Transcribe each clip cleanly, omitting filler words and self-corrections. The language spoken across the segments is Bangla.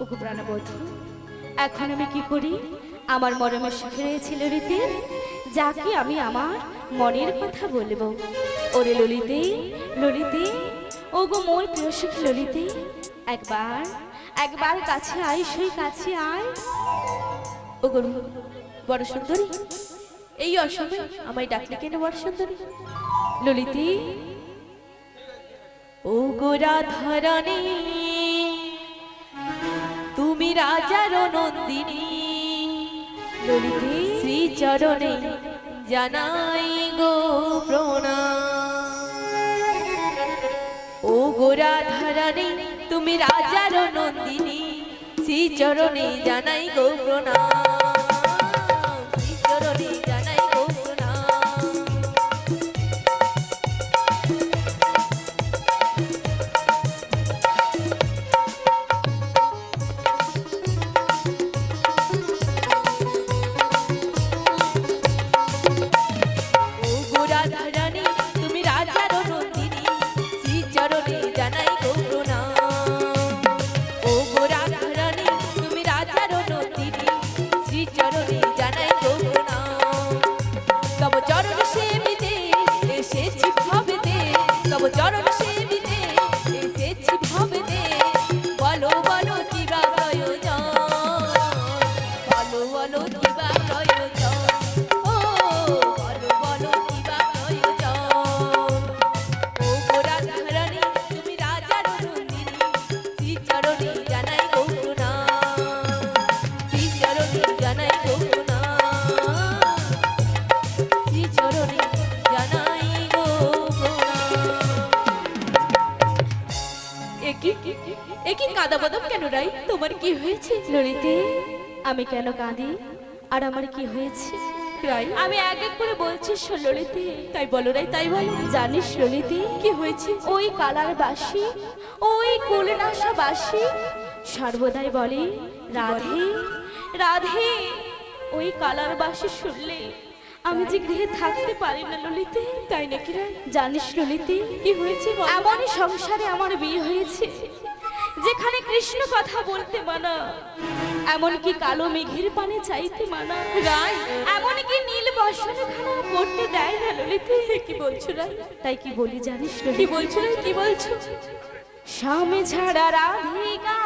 ওগো প্রাণবধূ, এখন আমি কি করি? আমার মরমের সুখে রয়েছে ললিতে, যাকে আমি আমার মনের কথা বলবো। ওরে ললিতে, ললিতে, ওগো মোর প্রিয় সুখী ললিতে, একবার একবার কাছে আয়, সেই কাছে আয়। ওগো বড় সুন্দরী, এই অসময়ে আমায় ডাকলে কেন বড় সুন্দরী? ললিতে, ওগো রাধারানী, তুমি রাজার নন্দিনী, ললিতে শ্রী চরণে জানাই গো প্রণাম। ও গো রাধারানী, তুমি রাজার নন্দিনী, শ্রী চরণে জানাই গো প্রণাম, শ্রী চরণে জানাই গো প্রণাম। চরণ সেবিতে এসেছি ভবেতে, বলো বলো কিবা প্রয়োজন, বলো বলো কিবা প্রয়োজন, ও বলো বলো কিবা প্রয়োজন। ও গো রাধারানী, তুমি রাজার নন্দিনী, শ্রী চরণে জানাই গো প্রণাম, শ্রী চরণে জানাই গো প্রণাম, শ্রী চরণে জানাই গো একই কাঁদা বদম কেন রাই? তোমার কি হয়েছে? ললিতে, আমি কেন কাঁদি আর আমার কি হয়েছে? রাই, আমি এক এক করে বলছি ললিতে। তাই বলো রাই, তাই বলো। জানিস ললিতে কি হয়েছে? ওই কালার বাসি, ওই কুলনাশা বাসি সর্বদাই বলে রাধে রাধে। ওই কালার বাসি শুনলে আমি যে গৃহে থাকতে পারি না ললিতে। তাই নাকি রাই? জানিস ললিতে কি হয়েছে? এমনই সংসারে আমার বিয়ে হয়েছে যেখানে কৃষ্ণ কথা বলতে মানা, এমনকি কালো মেঘের পানে চাইতে মানা রাই, এমনকি নীল বসনখানা করতে দেয় না ললিতে। কি বলছো রাই? তাই কি বলি জানিস? কি বলছো রাই? কি বলছো? স্বামী ছাড়া রাধিকা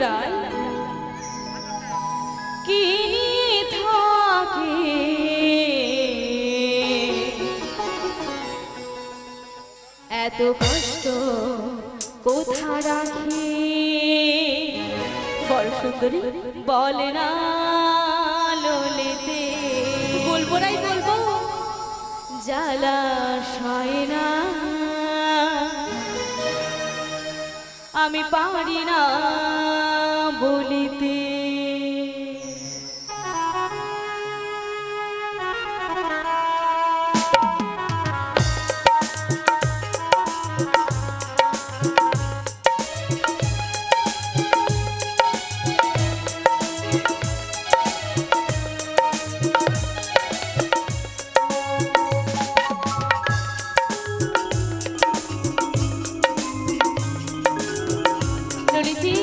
রাই কি থাকে, এত কষ্ট কোথা রাখি? বড় সুন্দরী বলে না ললিতে। বলবো রাই, বলবো। জ্বালা সয় না, আমি পারি না বলিতে। ললিতে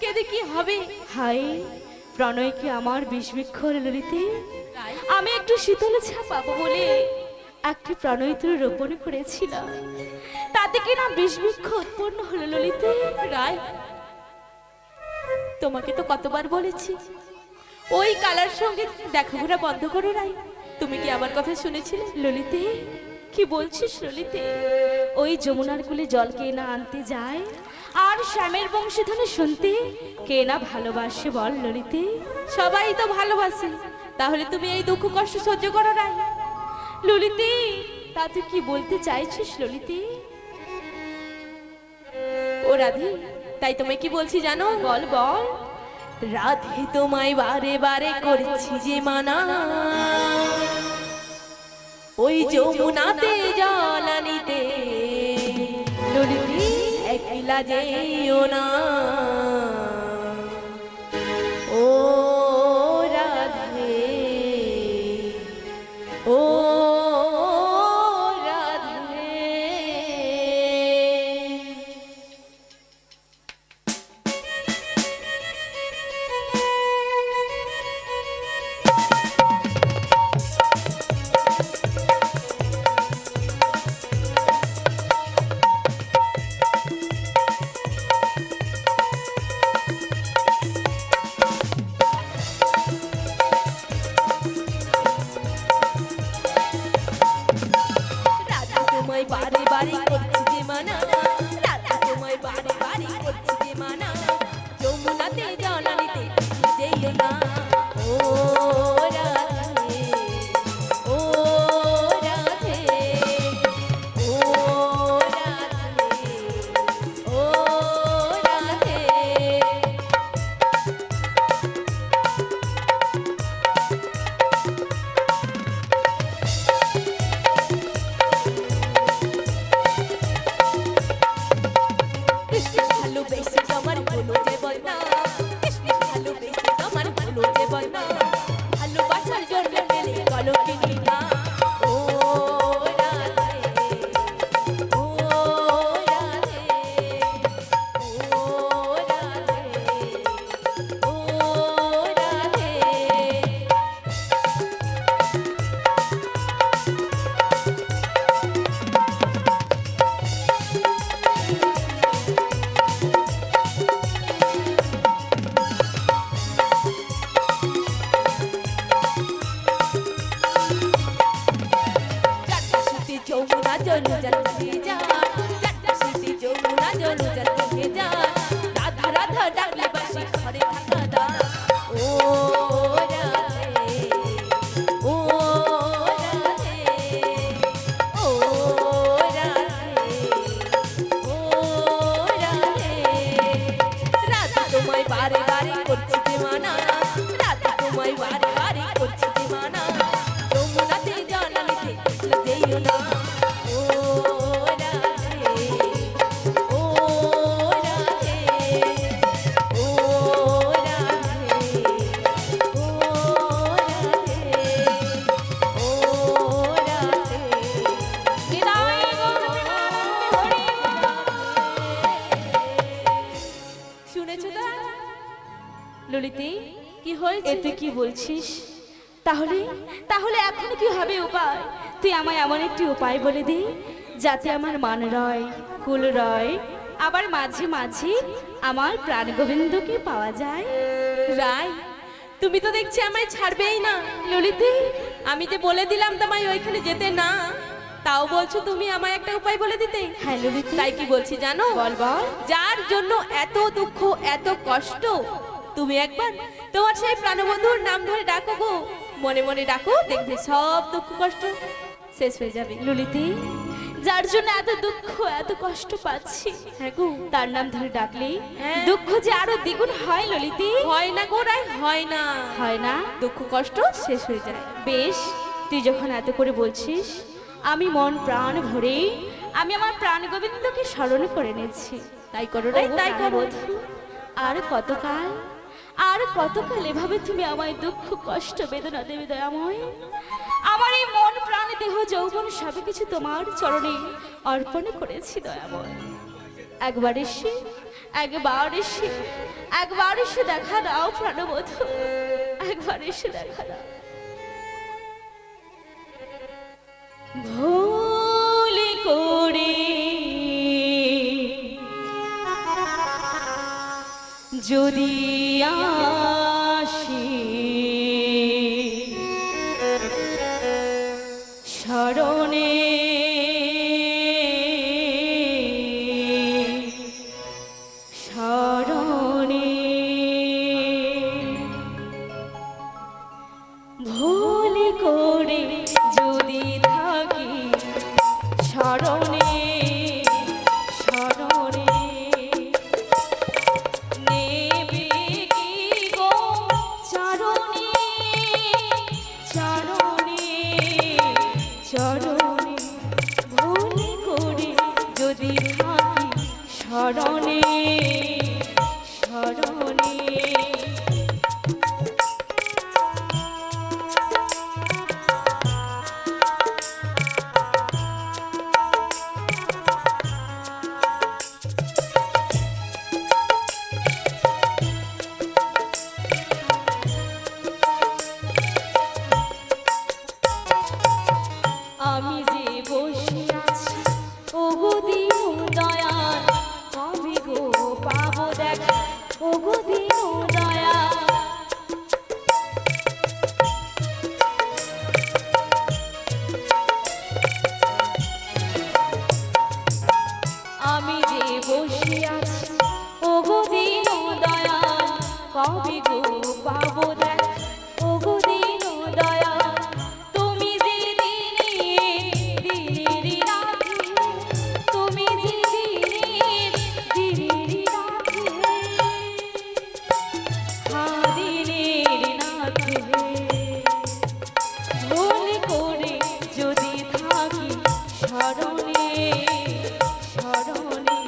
কেঁদে কি হবে? হাই, প্রণয় কি আমার বিষবৃক্ষ ললিতে? আমি একটু শীতল ছা পাবো বলে একটি প্রণয় তুলে রোপণ করেছিলাম, তাতে কি না বিষবৃক্ষ উৎপন্ন হলো ললিতে। রায়, তোমাকে তো কতবার বলেছি ওই কালার সঙ্গে দেখা ঘোরা বন্ধ করো রাই। তুমি কি আমার কথা শুনেছিলে? ললিতে, কি বলছিস ললিতে? ওই যমুনার কুলে জল কে না আনতে যায়, আর শ্যামের বংশীধ্বনি শুনতে কে না ভালোবাসে বল ললিতে? সবাই তো ভালোবাসে, তাহলে তুমি এই দুঃখ কষ্ট সহ্য করো রাই। ললিতে, তা তুই কি বলতে চাইছিস ললিতে? ও রাধে, তাই তোমায় কি বলছি জানো? বল বল। রাধে, তোমায় বারে বারে করছি যে মানা, ওই যমুনাতে জল আনিতে ললিতে একলা যেও না। ও রাধে, ও রাধে। বারে বারে করছি যে মানা, রাধা তোমায় বারে বারে করছি যে মানা, যমুনাতে জল আনিতে যেও না। ও রাধে, ও রাধে, ও রাধে, ও রাধে। ভালোবেসে তোমার ভুলো যে বলনা, কৃষ্ণ ভালোবেসে তোমার ভুলো যে বলনা, ভালোবাসার জন্য মেলে কলকিনি না। ও রাধে, ও রাধে, ও রাধে, ও রাধে। যমুনা জল জলে যা, চারটা সিটি যমুনা জল জলে যা, রাধা রাধা ডাকলে বাসি ঘরে থাকা দা। ও রাধে, ও রাধে, ও রাধে, ও রাধে। রাধা তোমায় বারে বারে করছি যে মানা, রাধা তোমায় বারে বারে করছি যে মানা, যমুনাতে জল আনিতে যেও না। ও রাধে, ও রাধে, ও রাধে, ও রাধে, ও রাধে। বিদায় গৌর প্রেমানন্দে হরি। শুনেছো তো ললিতে, কি হয়েছে? এতে কি বলছিস? তাহলে তাহলে এখন কি হবে উপায়? তুই আমায় এমন একটি উপায় বলে দে, যাতে আমার মান রয়, কুল রয়, আবার মাঝে মাঝে আমার প্রাণ গোবিন্দকে পাওয়া যায়। রায়, তুমি তো দেখছি আমায় ছাড়বেই না। ললিতে, আমি যে বলে দিলাম তোমায় ওইখানে যেতে না, তাও বলছো তুমি আমায় একটা উপায় বলে দিতে। হ্যাঁ ললিতে, তাই কি বলছি জানো? বল বল। যার জন্য এত দুঃখ এত কষ্ট, তুমি একবার তোমার সেই প্রাণবন্ধুর নাম ধরে ডাকো গো, মনে মনে ডাকো, দেখবে সব দুঃখ কষ্ট শেষ হয়ে যাবে। ললিতে, যার জন্য এত দুঃখ এত কষ্ট পাচ্ছি, হ্যাঁ গো, তার নাম ধরে ডাকলে দুঃখ যে আরো দ্বিগুণ হয় ললিতে। হয় না গো রাই, হয় না, হয় না, দুঃখ কষ্ট শেষ হয়ে যায়। বেশ, তুই যখন এত করে বলছিস, আমি মন প্রাণ ভরে আমি আমার প্রাণ গোবিন্দকে স্মরণ করে নিচ্ছি। তাই করো রাই, তাই করো। আর কতকাল, আর কতকাল এভাবে তুমি আমায় দুঃখ কষ্ট বেদনা দেবে দয়াময়? আমার এই মন প্রাণ দেহ যৌবন সব কিছু তোমার চরণে অর্পণ করেছি দয়াময়। একবার এসে একবার এসে দেখা দাও প্রাণবধূ, একবার এসে দেখা দাও। ভুল করে যদি আসি শরণে, শরণে ভুল করে যদি থাকি শরণে, শরণে নেবে কি গো চরণে, চরণে, চরণে ভুল করে যদি থাকি শরণে, শরণে আমি যে বসে আছি ওগো দিনু দয়াল, কবে গো পাবো দেখা ওগো দিনু দয়াল। আমি যে বসে আছি ওগো দিনু দয়াল, কবে গো পাবো দেখা ওগো দিনু দয়াল। তুমি যে দিনের রাতে, তুমি যে দিনের রাতে, হ্যাঁ দিনের রাতে ভুল করে যদি থাকি শরণে, শরণে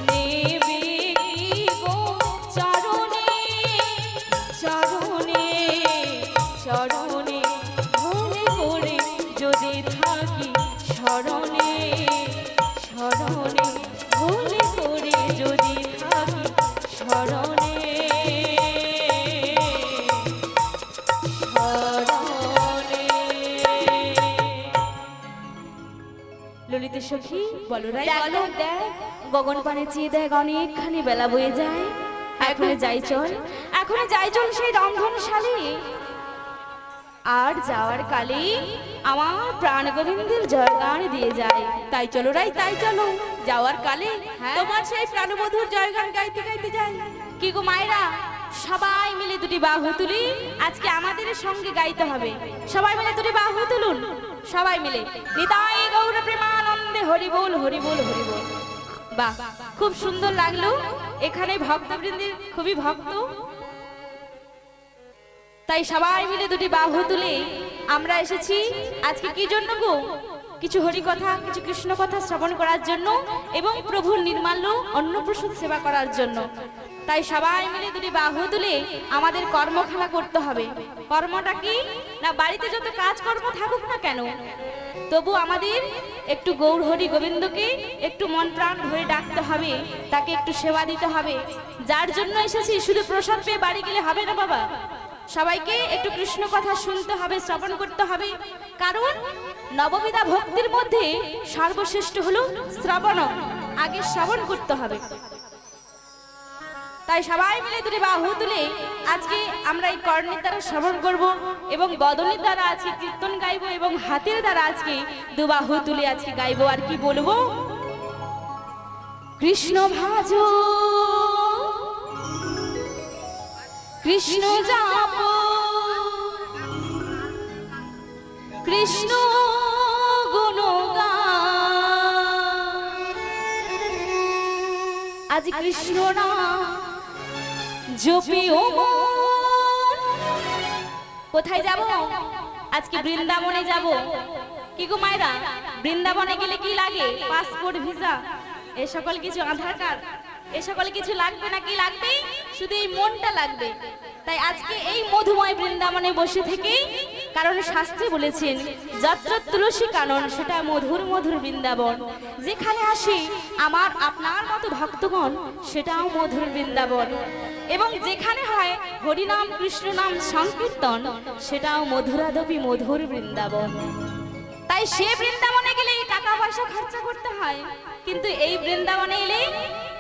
নেবে কি গো চরণে, চরণে, চরণে ভুল করে যদি থাকি শরণে, শরণে ভুল করে যদি থাকি শরণে, শরণে। ললিতা সখী বলো রাই বলো। দেখ গগন পানে চেয়ে দেখ অনেকখানি বেলা বয়ে যায়, এখনো যাই চল, এখনো যাই চল সেই রন্ধনশালে। আর যাওয়ার কালে আমার প্রাণ গোবিন্দের জয়গান দিয়ে যায়। তাই চলো রাই, তাই চলো, যাওয়ার কালে তোমার সেই প্রাণবধূর জয়গান গাইতে গাইতে যাই। কি গো মায়েরা, সবাই মিলে দুটি বাহু তুলি, আজকে আমাদের সঙ্গে গাইতে হবে। সবাই মিলে দুটি বাহু তুলুন, সবাই মিলে নিতাই গৌর প্রেমানন্দে হরি বল, হরি বল, হরি বল। বাহ, খুব সুন্দর লাগলো। এখানে ভক্তবৃন্দের খুবই ভক্ত, তাই সবাই মিলে দুটি বাহু তুলে আমরা এসেছি আজকে কি জন্য গো? কিছু হরি কথা, কিছু কৃষ্ণ কথা শ্রবণ করার জন্য এবং প্রভুর নির্মাল্য অন্নপ্রসাদ সেবা করার জন্য। তাই সবাই মিলে দুটি বাহু তুলে আমাদের কর্মখানা করতে হবে। কর্মটা কি না, বাড়িতে যত কাজকর্ম থাকুক না কেন, তবু আমাদের একটু গৌর হরি গোবিন্দকে একটু মন প্রাণ ভরে ডাকতে হবে, তাকে একটু সেবা দিতে হবে। যার জন্য এসেছি শুধু প্রসাদ পেয়ে বাড়ি গেলে হবে না বাবা, সবাইকে একটু কৃষ্ণ কথা শুনতে হবে, শ্রবণ করতে হবে। কারণ নববিধা ভক্তির মধ্যে সর্বশ্রেষ্ঠ হলো শ্রবণ, আগে শ্রবণ করতে হবে। তাই সবাই মিলে দুটি বাহু তুলে আজকে আমরা এই কর্ণের দ্বারা শ্রবণ করব এবং বদনের দ্বারা আজকে কীর্তন গাইবো এবং হাতের দ্বারা আজকে দুবাহু তুলে আজকে গাইবো। আর কি বলবো? কৃষ্ণ ভাজো, কৃষ্ণ জাপ, কৃষ্ণ গুণগান, আজ কৃষ্ণ নাম জপিও মন। কোথায় যাব? আজকে বৃন্দাবনে যাব। কি গো মায়েরা, বৃন্দাবনে গেলে কি লাগে? পাসপোর্ট, ভিসা, এই সকল কিছু, আধার কার্ড, এই সকল কিছু লাগবে না? কি লাগবে? শুধু এই মনটা লাগবে। তাই আজকে এই মধুময় বৃন্দাবনে বসে থেকে কারণ শাস্ত্রে বলেছেন যত্র তুলসী কানন, সেটা মধুর মধুর বৃন্দাবন। যেখানে আসি আমার আপনার মতো ভক্তগণ, সেটাও মধুর বৃন্দাবন। এবং যেখানে হয় হরিনাম কৃষ্ণ নাম সংকীর্তন, সেটাও মধুরাদপি মধুর বৃন্দাবন। তাই সে বৃন্দাবনে গেলে টাকা পয়সা খরচা করতে হয়, কিন্তু এই বৃন্দাবনে এলে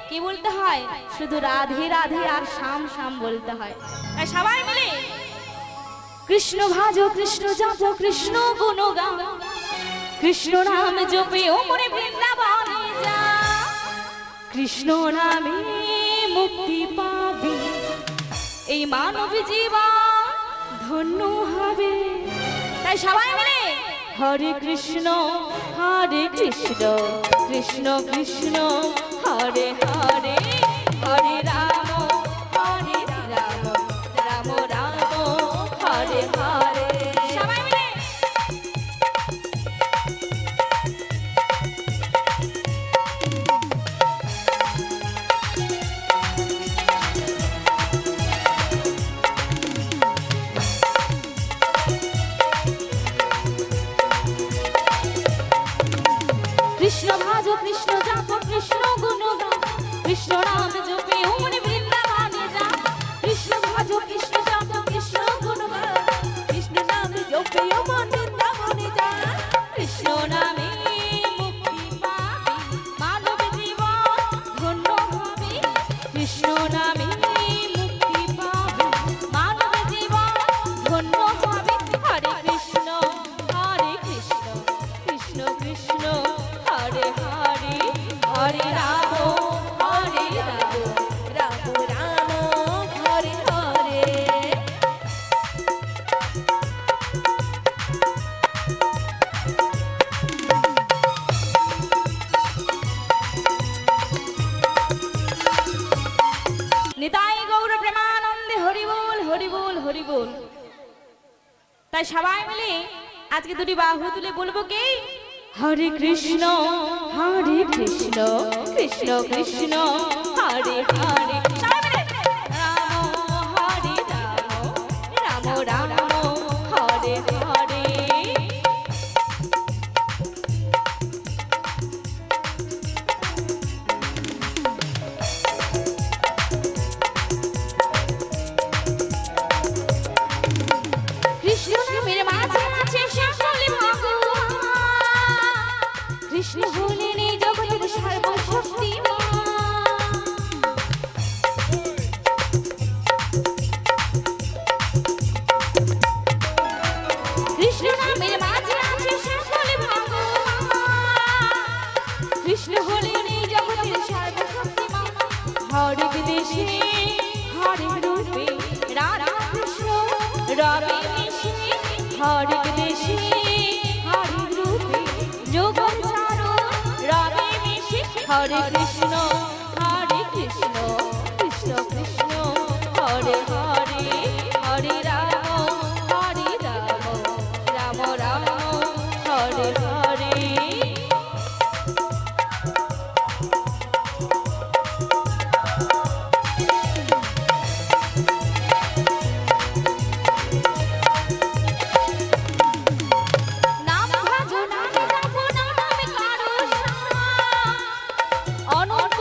কি বলতে হয়? শুধু রাধে রাধে আর শ্যাম শ্যাম বলতে হয়। তাই সবাই মিলে কৃষ্ণ ভাজো কৃষ্ণ জপো কৃষ্ণ গুণ গাও, কৃষ্ণ নাম জপে ও মনে বৃন্দাবনে যা, কৃষ্ণ নামে মুক্তি পাবি, এই মানব জীবন ধন্য হবে। তাই সবাই মিলে হরে কৃষ্ণ কৃষ্ণ কৃষ্ণ হরে হরে, হরে রাম রাম রাম হরে হরে। সবাই মিলে কৃষ্ণ ভাজো কৃষ্ণ জপো কৃষ্ণ গুণ গাও, কৃষ্ণ নাম জপে ও মনে বৃন্দাবনে যা, কৃষ্ণ ভাজো কৃষ্ণ জপো কৃষ্ণ গুণ গাও, কৃষ্ণ নাম জপে ও মনে বৃন্দাবনে যা, কৃষ্ণ নামে মুক্তি পাবি, মানব জীবন ধন্য হবে, কৃষ্ণ নামে মুক্তি পাবি, মানব জীবন ধন্য হবে। হরে কৃষ্ণ কৃষ্ণ কৃষ্ণ হরে হরে, হরে রাম রাম রাম হরে হরে। নিতাই গৌর প্রেমানন্দে হরি বল হরি বল হরি বল। তাই সবাই মিলে আজকে দুটি বাহু তুলে বলবো কি? হরে কৃষ্ণ কৃষ্ণ কৃষ্ণ হরে হরে, রাম হরে রাম রাম রাম হরে হরে। কৃষ্ণ নামের মাঝে আছে সকল ভগবান, কৃষ্ণ হলেন এই জগতের সর্বশক্তিমান। কৃষ্ণ নামের মাঝে আছে সকল ভগবান, কৃষ্ণ হলেন এই জগতের সর্বশক্তিমান। হরেক দেশে হরেক রূপে রাধা কৃষ্ণ রবে মিশে, হরেক দেশে হরেক রূপে যোগর চারণ রবে মিশে। হরে কৃষ্ণ কৃষ্ণ কৃষ্ণ হরে হরে, হরে রাম রাম রাম হরে হরে। নাম ভাজো নাম জপো নামে কারো অনন্ত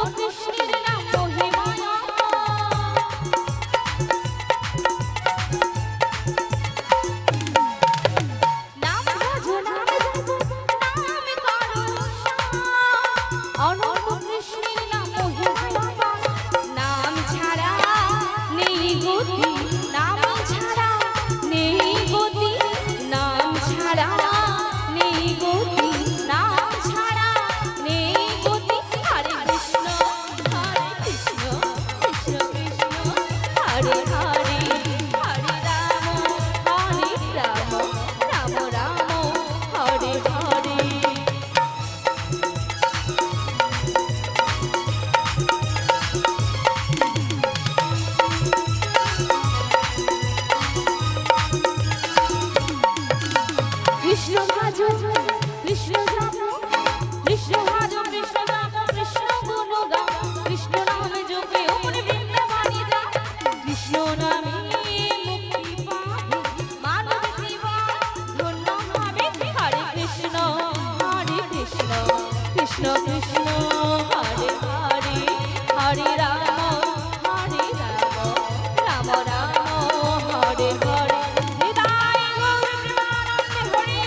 কৃষ্ণ কৃষ্ণ কৃষ্ণ হরে হরে হরে রাম রাম রাম হরে হরে হৃদয় গৌর প্রেমানন্দে হরি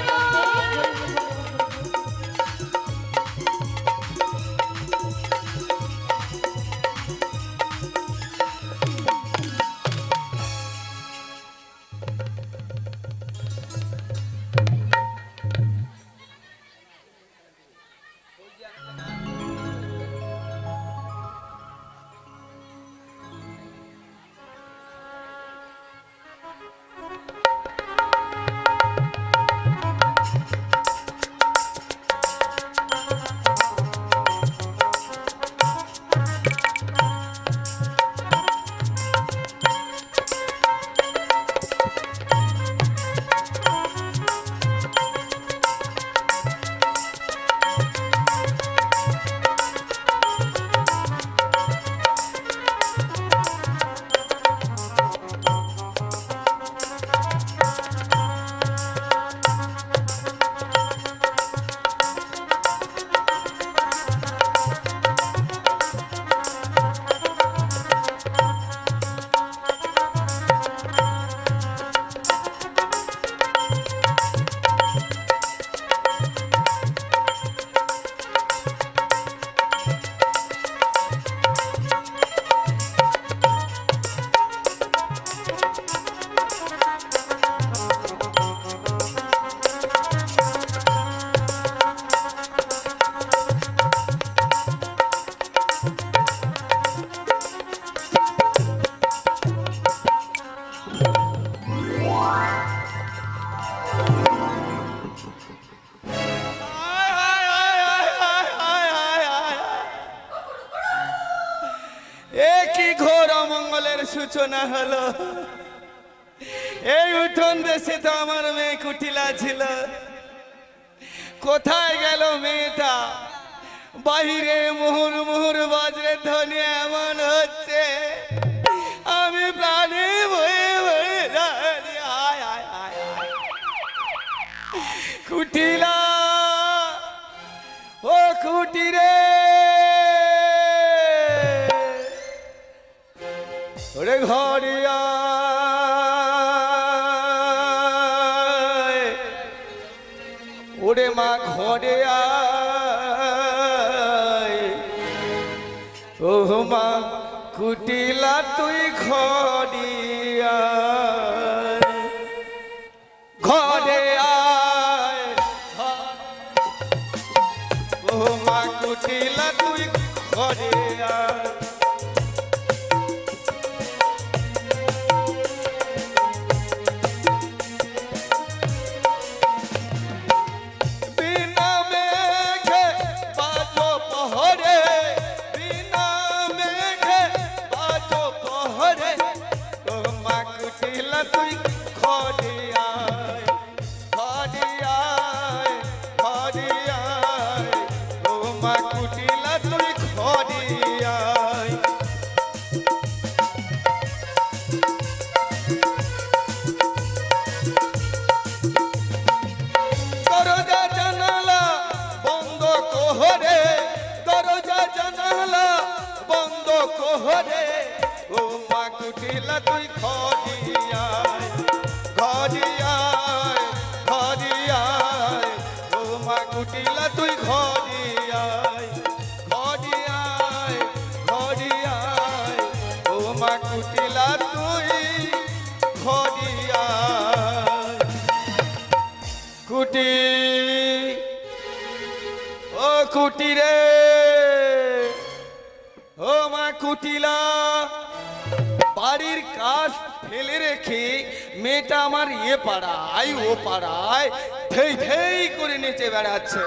সূচনা হলো। এই উঠোন দেশে তো আমার মেয়ে কুটিলা ছিল, কোথায় গেল মেয়েটা? বাহিরে মুহুর মুহুর বজ্রের ধ্বনি এমন হচ্ছে আমি প্রাণে বয়ে বয়ে যাচ্ছি। আয় আয় আয় কুটিলা, ও কুটিরে, ওরে ঘরে আয়, ওরে মা ঘরে আয়, ও মা কুটিলা তুই ঘরে আয়, ঘরে আয়, ও মা কুটিলা তুই ঘরে আয়। ঘরে ও মা কুটিলা তুই ঘরিয়ায়, ঘরিয়ায়, ঘরিয়ায়, ও মা কুটিলা তুই ঘরিয়ায়, ঘরিয়ায়, ঘরিয়ায়, ও মা কুটিলা তুই ঘরিয়ায়। কুটি, ও কুটি রে, ও মা কুটিলা, বাড়ির কাজ ফেলে রেখে মেয়েটা আমার এ পাড়ায় ও পাড়ায় ধেই ধেই করে নেচে বেড়াচ্ছে।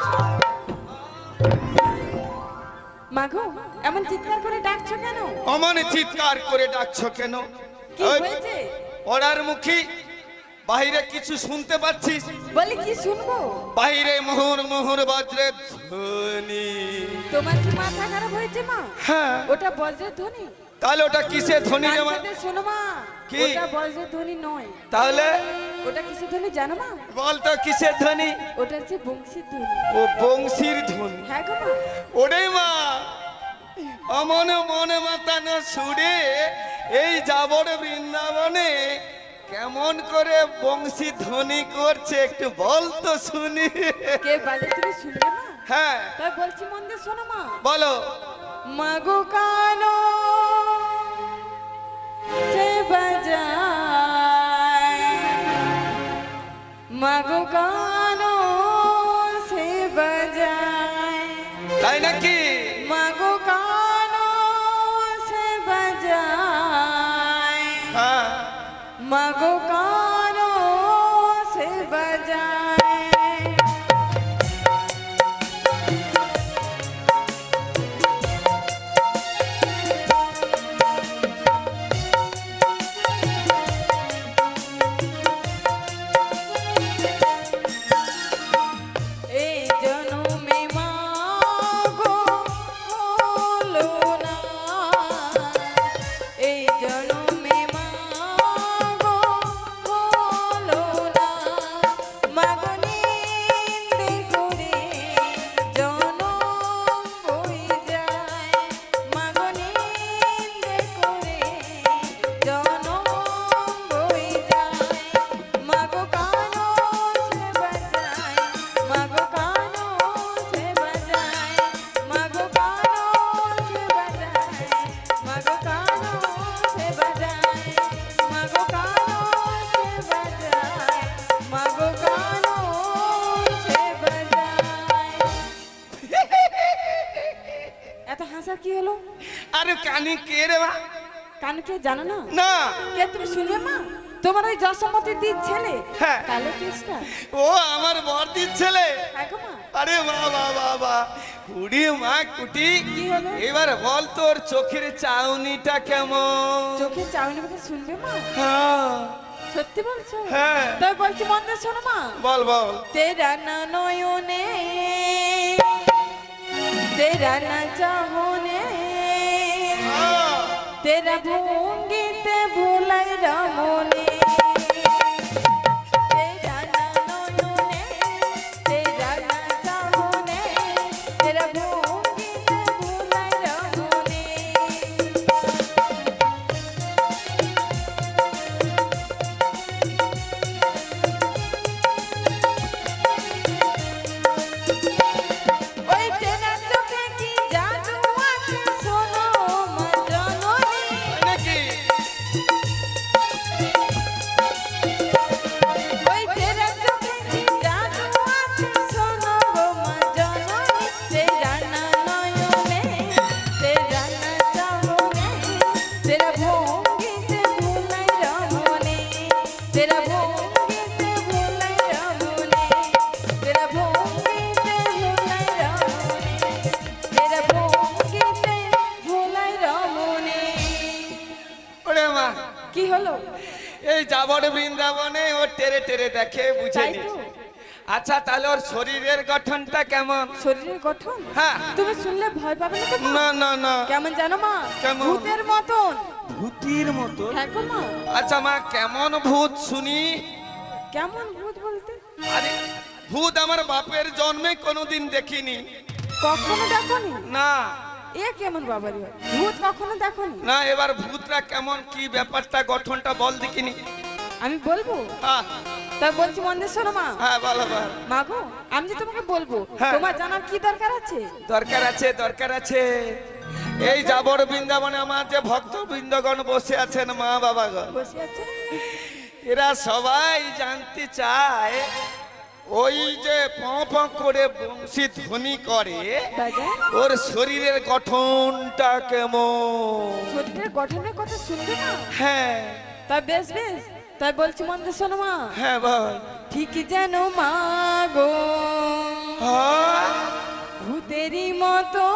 মাগো, এমন চিৎকার করে ডাকছো কেন? অমন চিৎকার করে ডাকছো কেন? কি হয়েছে? ওরার মুখী বাইরে কিছু শুনতে পাচ্ছিস? বলি কি শুনবো? বাইরে মুহুর মুহুর বজ্রের ধ্বনি। তোমার কি মাথা খারাপ হয়েছে মা? হ্যাঁ। ওটা বজ্রের ধ্বনি? তাহলে ওটা কিসের ধ্বনি রে মা? কানটাতে শোনো মা, কি? ওটা বজ্রের ধ্বনি নয়। তাহলে ওটা কিসের ধ্বনি জানো মা? বল তো কিসের ধ্বনি? ওটা হচ্ছে বংশীর ধ্বনি। ও বংশীর ধ্বনি। হ্যাঁ গো মা। ওরে মা, অমন মনে মাতানো সুরে এই যাবর বৃন্দাবনে কেমন করে বংশী ধ্বনি করছে একটু বল তো শুনি। কে বাজে তুমি শুনবে মা? হ্যাঁ তাই বলছি মন দিয়ে শোনো মা। বলো। মাগো কানো সে বাজায়, মাগো কানো সে বাজায়, তাই নাকি? মাগো কানো সে বাজায়, হ্যাঁ মাগো কানো সে বাজায়। এই জনমে মাগো হলো না, এই জনমে মাগো হলো না, মাগো নিন্দে করে জনম বই যায়, মাগো নিন্দে করে জনম বই যায়, মাগো কানো সে বাজায়, মাগো কানো সে বাজায়, মাগো কানো সে বাজায়, মাগো কানো সে বাজায়, মাগো কানো সে বাজায়, মাগো কানো সে বাজায়। এত হাসা কি হলো? আরে কানি কে রে মা? কানকে জানো না? না। কে তুমি শুনবে মা? তোমার ওই যশোমতি দির ছেলে হ্যাঁ। কালো কেসটা। ও আমার বর্দির ছেলে। হ্যাঁ গো মা। আরে বাবা বাবা, কুড়ি মা কুটি। কি হলো? এবার বল তোর চোখের চাউনিটা কেমন? চোখে চাউনি মুখে শুনবে মা? হ্যাঁ সত্যি বলছো? হ্যাঁ তাই বলছি মন দিয়ে শোনো মা। বল বল। তেরা না নয়নে, তেরা না চাহনে, হ্যাঁ। তেরা ভঙ্গিতে ভুলাই রমনে, তেরা না নয়নে, তেরা না চাহনে, তেরা ভঙ্গিতে ভুলাই রমনে। ওই তেরা চোখে কি জাদু আছে শোনো মা জননী, নাকি? ওই তেরা চোখে কি জাদু আছে শোনো গো মা জননী, তেরা না নয়নে, তেরা না চাহনে, তেরা ভঙ্গিতে ভুলাই রমনে, তেরা ভঙ্গিতে ভুলাই রমনে, তেরা ভঙ্গিতে ভুলাই রমনে, তেরা ভঙ্গিতে ভুলাই রমনে। ওরে মা, কি হলো? এই যাবর বৃন্দাবনে ও টেরে টেরে দেখে বুঝে তাই তো। নিয়েছে। আচ্ছা তাহলে ওর শরীরের গঠনটা কেমন? শরীরের গঠন হ্যাঁ। তুমি শুনলে ভয় পাবে না তো মা? না না না। কেমন জানো মা? কেমন? ভূতের মতন। ভূতির মতো? হ্যাঁ গো মা। আচ্ছা মা কেমন ভূত শুনি? কেমন ভূত বলতে? আরে ভূত আমার বাপের জন্মে কোনোদিন দেখিনি। কখনো দেখোনি? না এ কেমন বাবারি হয়? ভূত কখনো দেখোনি? না, এবার ভূতরা কেমন কি ব্যাপারটা গঠনটা বল দেখিনি। আমি বলবো? হ্যাঁ তা বলছি মন দিয়ে শোনো মা। হ্যাঁ বলো বল। মা গো, আমি যে তোমাকে বলবো, হ্যাঁ। তোমার জানার কি দরকার আছে? দরকার আছে দরকার আছে। এই যাবর বৃন্দাবনে আমার যে ভক্ত বৃন্দগণ বসে আছেন মা বাবাগণ, বসে আছে। এরা সবাই জানতে চায় ওই যে পঁ পঁ করে বংশী ধ্বনি করে বাজায়। ওর শরীরের গঠনটা কেমন। শরীরের গঠনের কথা শুনবে না? হ্যাঁ তা বেশ বেশ, তাই বলছি মন দিয়ে শোনো মা। হ্যাঁ বল। ঠিক যেন মা গো হ্যাঁ? ভূতেরই মতো,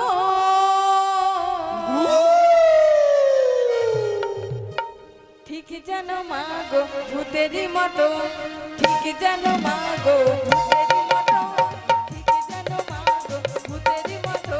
ঠিক যেন মা গো ভূতেরই মতো, ঠিক যেন মা গো ভূতেরই মতো, ঠিক যেন মা গো ভূতেরই মতো।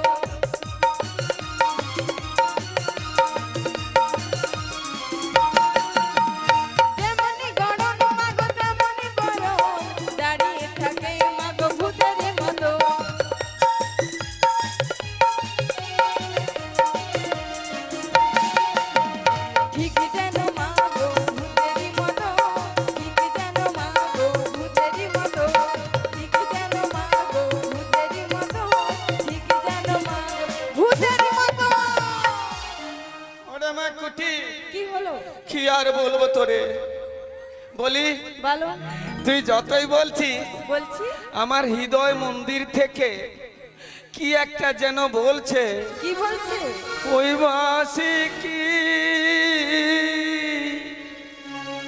আর বলবো তোরে বলি বলো। তুই যতই বলছিস বলছি। আমার হৃদয় মন্দির থেকে কি একটা যেন বলছে। কি বলছে? ওই বাসি কি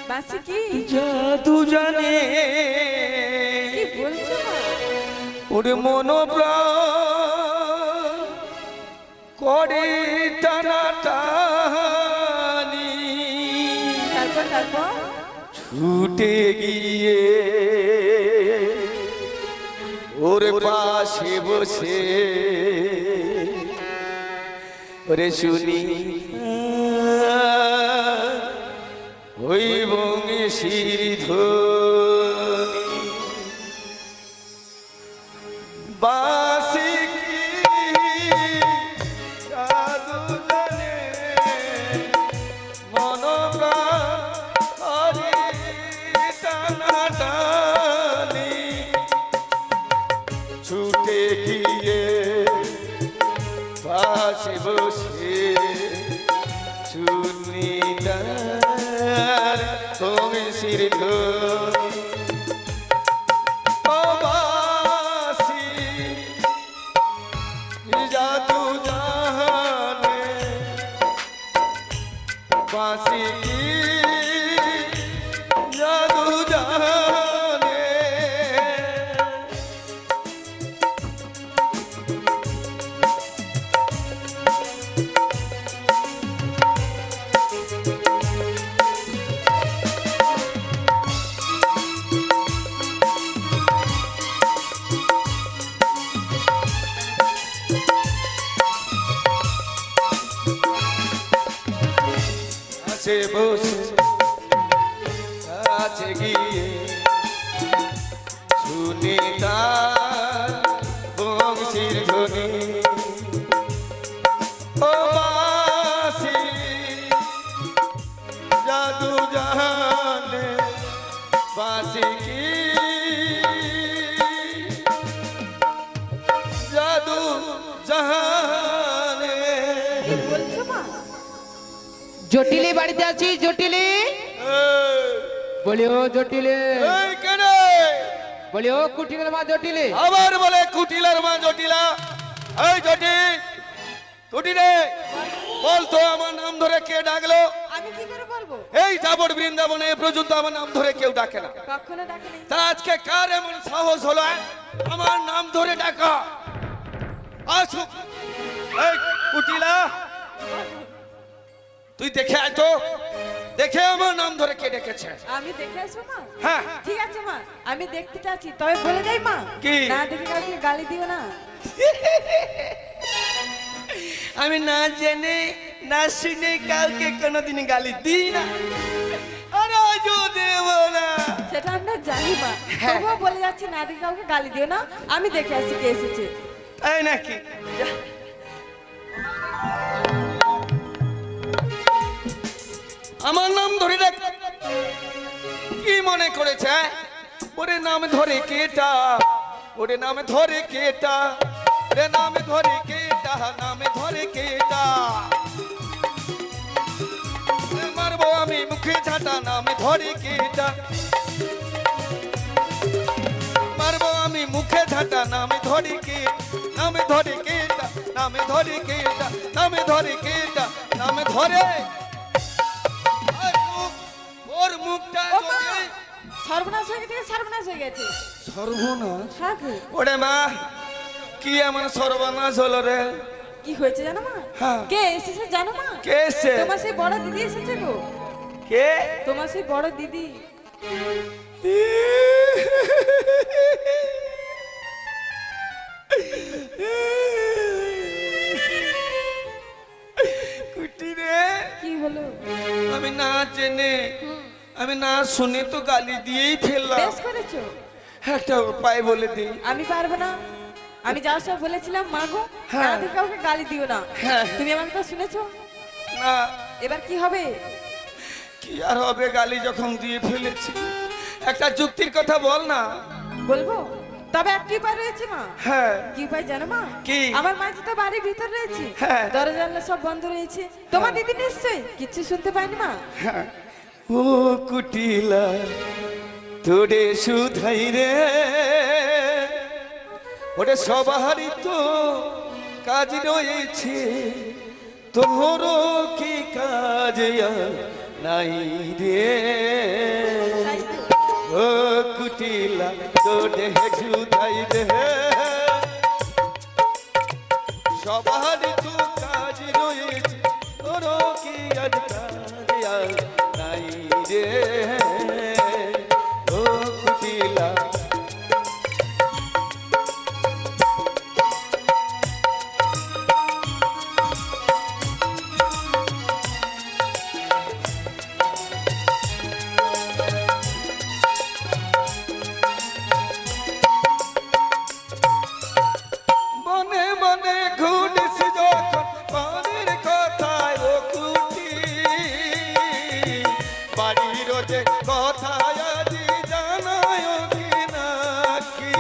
বাসি কি? জাদু জানে কি বলছো মা? ওর মনোপ্রাণ করে টানাটানি তারপর ছুটে গিয়ে ওর পাশে বসে ওরে শুনি ওই বংশীর ধ্বনি বাসি কি জাদু জানে মনোপ্রাণ করে টানাটানি ছুটে গিয়ে পাশে বসে শুনি তার বংশীর ধ্বনি ও বাসি জাদু জানে বাসি কি জাদু জানে কাছে বসে কাছে গিয়ে শুনি তার বংশীর ধ্বনি ও বাসি জাদু জানে বাসি কি জাদু জানে কি বলছো মা? জটিলি বাড়িতে আছি জটিলি বলি ও জটিলি এই কেন বলি ও কুটিলের মা জটিলি আবার বলে কুটিলার মা জটিলা এই জটি টুটি রে বল তো আমার নাম ধরে কে ডাকলো? আমি কি করে বলবো? এই যাবট বৃন্দাবনে এ পর্যন্ত আমার নাম ধরে কেউ ডাকে না। কখনো ডাকেনি। তা আজকে কার এমন সাহস হলো আমার নাম ধরে ডাকা? আসুক এই কুটিলা তুই দেখে আয় তো, দেখে আমার নাম ধরে কে ডেকেছে। আমি দেখে আসবো মা? হ্যাঁ ঠিক আছে মা, আমি দেখতে চাচ্ছি, তবে বলে যাই মা কি? না দেখে কাউকে গালি দিও না। আমি না জেনে না শুনে কাউকে কোনোদিন গালি দিই না আর আজও দেব না। সেটা আমরা জানি মা, হ্যাঁ। তবুও বলে যাচ্ছি না দেখে কাউকে গালি দিও না। আমি দেখে আসছি কে এসেছে। তাই নাকি? যা। আমার নাম ধরে ডাক কি মনে করেছে? ওরে নাম ধরে কেটা, ওরে নাম ধরে কেটা, রে নাম ধরে কেটা, নামে ধরে কেটা। মারবো আমি মুখে ঝাঁটা, নামে ধরে কেটা। মারবো আমি মুখে ঝাঁটা, নামে ধরে কেটা, নামে ধরে কেটা, নামে ধরে কেটা, নামে ধরে কেটা, নামে ধরে। ওর মুখটা ও মা, যদি সর্বনাশ হয়ে গেছে, সর্বনাশ হয়ে গেছে। সর্বনাশ। হ্যাঁ গো। ওরে মা কি এমন সর্বনাশ হলো রে? কি হয়েছে জানো মা? হ্যাঁ। কে এসেছে জানো মা? কে এসছে? তোমার সেই বড় দিদি এসেছে গো। কে? তোমার সেই বড় দিদি। কুটি রে কি হলো? আমি না জেনে আমি না শুনে তো গালি দিয়েই ফেললাম। বেশ করেছো। একটা উপায় বলে দিই। আমি পারবো না। আমি যাওয়ার সময় বলেছিলাম মা গো হ্যাঁ। না দেখে কাউকে গালি দিও না। হ্যাঁ। তুমি আমার কথা শুনেছো? না এবার কি হবে? কি আর হবে, গালি যখন দিয়ে ফেলেছি। একটা যুক্তির কথা বল না। বলবো, তবে একটি উপায় রয়েছে মা। হ্যাঁ কি উপায় জানো মা? কি? আমার মা তো বাড়ির ভিতর রয়েছে, হ্যাঁ। দরজা জানলা সব বন্ধ রয়েছে। তোমার দিদি নিশ্চয়ই কিচ্ছু শুনতে পায়নি মা। হ্যাঁ ও কুটিলা তোরে শুধাই রে, ওরে সবারই তো কাজ রয়েছে, তোরও কি কাজ আর নাই রে। ও কুটিলা তোরে শুধাই রে, সবারই তো কাজ রয়েছে, তোরও কি আজ কাজ আর নাই রে। ও কুটিলা মনে মনে ঘুরিস যখন পানির কথায় ও কুটি, বাড়ির যে কথায় আজি জানায় কি নাকি।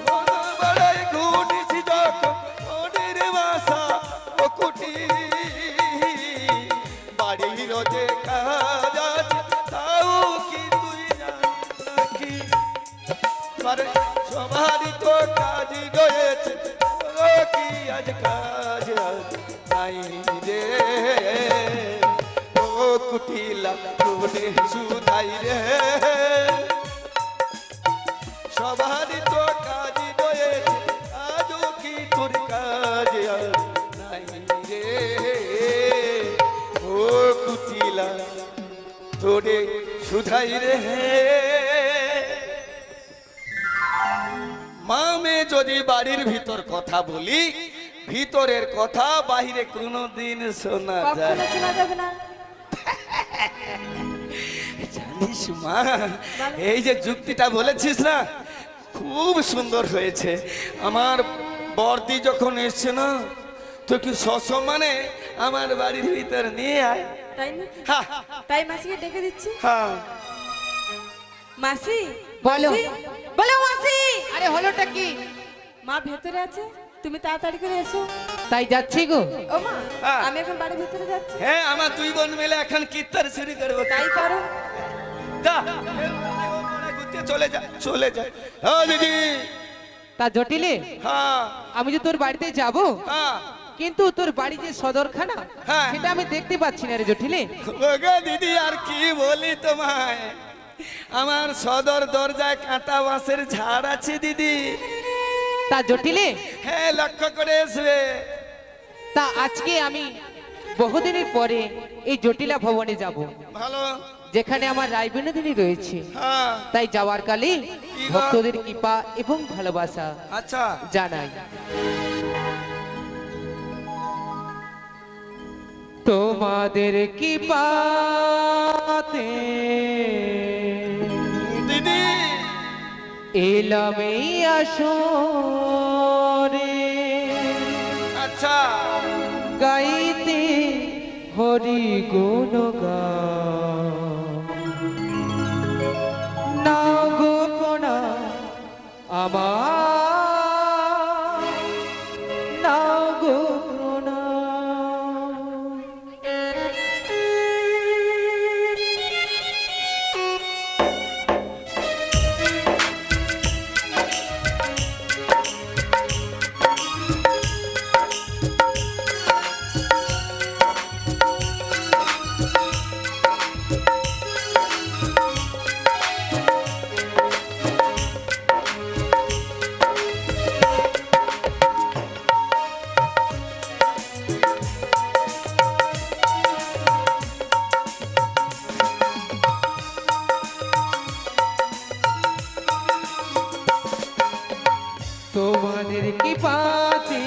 মনে মনে ঘুরিস যখন পানির বাসা ও কুটি, বাড়ির যে কাজ আছে তাও কি তুই জানিস নাকি। আরে সবারই তো কাজ রয়েছে, ও কি আজ কাজ নাই রে। ও কুটিলা তোরে শুধাই রে, সবারই তো কাজ রয়েছে, আজও কি তোর কাজ আর নাই রে। ও কুটিলা তোরে শুধাই রে। মামে যদি বাড়ির ভিতর কথা বলি, ভিতরের কথা বাহিরে কোনোদিন শোনা যায় কখনো শোনা যাবে না। জানিস মা, এই যে যুক্তিটা বলেছিস না, খুব সুন্দর হয়েছে। আমার বর্দি যখন এসছে না, তো কি সসম্মানে আমার বাড়ির ভিতর নিয়ে আয়। তাই না? হ্যাঁ তাই মাসিকে ডেকে দিচ্ছি। হ্যাঁ মাসি বলো। মাসি, বলো মাসি। আরে হলোটা কি? মা ভেতরে আছে, তুমি তাড়াতাড়ি করে এসো। তাই যাচ্ছি গো। ও মা, হ্যাঁ। আমি এখন বাড়ির ভেতরে যাচ্ছি। হ্যাঁ, আমার দুই বোন মিলে এখন কীর্তন শুরু করবো। তাই করো। যা, ঘুরতে চলে যা, চলে যা। হ্যাঁ দিদি। তা জটিলে, হ্যাঁ আমি যে তোর বাড়িতে যাব, হ্যাঁ কিন্তু তোর বাড়ি যে সদরখানা, হ্যাঁ। সেটা আমি দেখতে পাচ্ছি না রে জটিলে। ওগো দিদি, আর কি বলি তোমায়, আমার সদর দরজায় কাঁটা বাঁশের ঝাড় আছে দিদি। তা জটিলে, হ্যাঁ, লক্ষ্য করে আসবে। তা আজকে আমি বহুদিনের পরে এই জটিলা ভবনে যাব, ভালো। যেখানে আমার রায় বিনোদিনী রয়েছে। হ্যাঁ তাই যাওয়ার কালে কি গো? ভক্তদের কৃপা এবং ভালোবাসা আচ্ছা, জানাই। তোমাদের কৃপাতে দিদি। এলাম এই আসরে, আচ্ছা, গাইতে হরি গুণগান। না গোপনা আমার, না গোপনা। তোমাদের কৃপাতে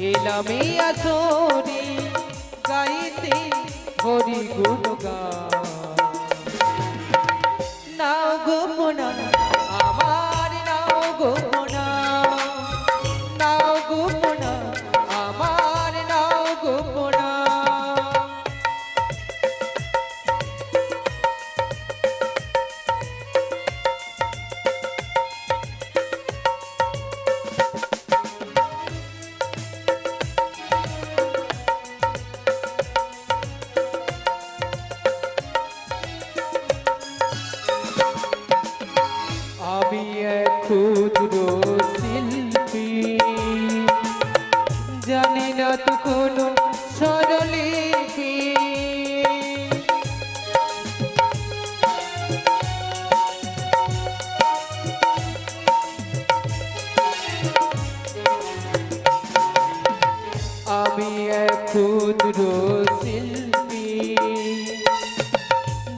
এলাম এই আসরে, গাইতে হরি গুণগান। নাও গোপনা আমার, নাও গোপনা, নাও গোপনা আমার, নাও গোপনা। ক্ষুদ্র শিল্পী জানি না তো কোনো স্বরলিপি আমি এক ক্ষুদ্র শিল্পী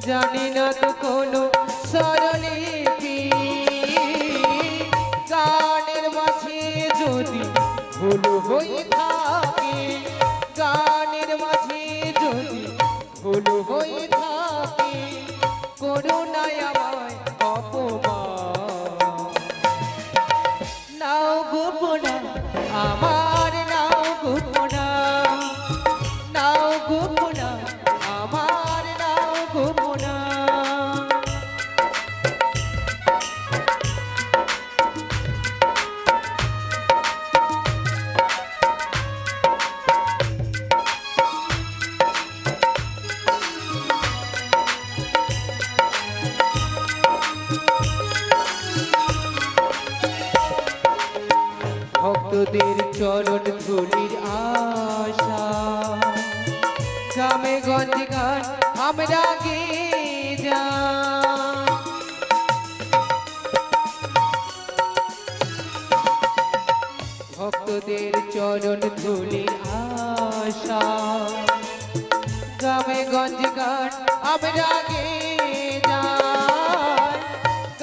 জানি না তো কোনো স্বরলিপি গানের মাঝে যদি ভুল হয়ে থাকে গানের মাঝে যদি ভুল হয়ে থাকে করুণায় আমায় অপমান নাও গোপনা আমার নাও গোপনা নাও গোপনা আমার নাও গোপনা ভক্তদের চরণ ধুলির আশা গ্রামে গঞ্জে গান আমরা গেয়ে যাই ভক্তদের চরণ ধুলির আশা গ্রামে গঞ্জে গান আমরা গেয়ে যাই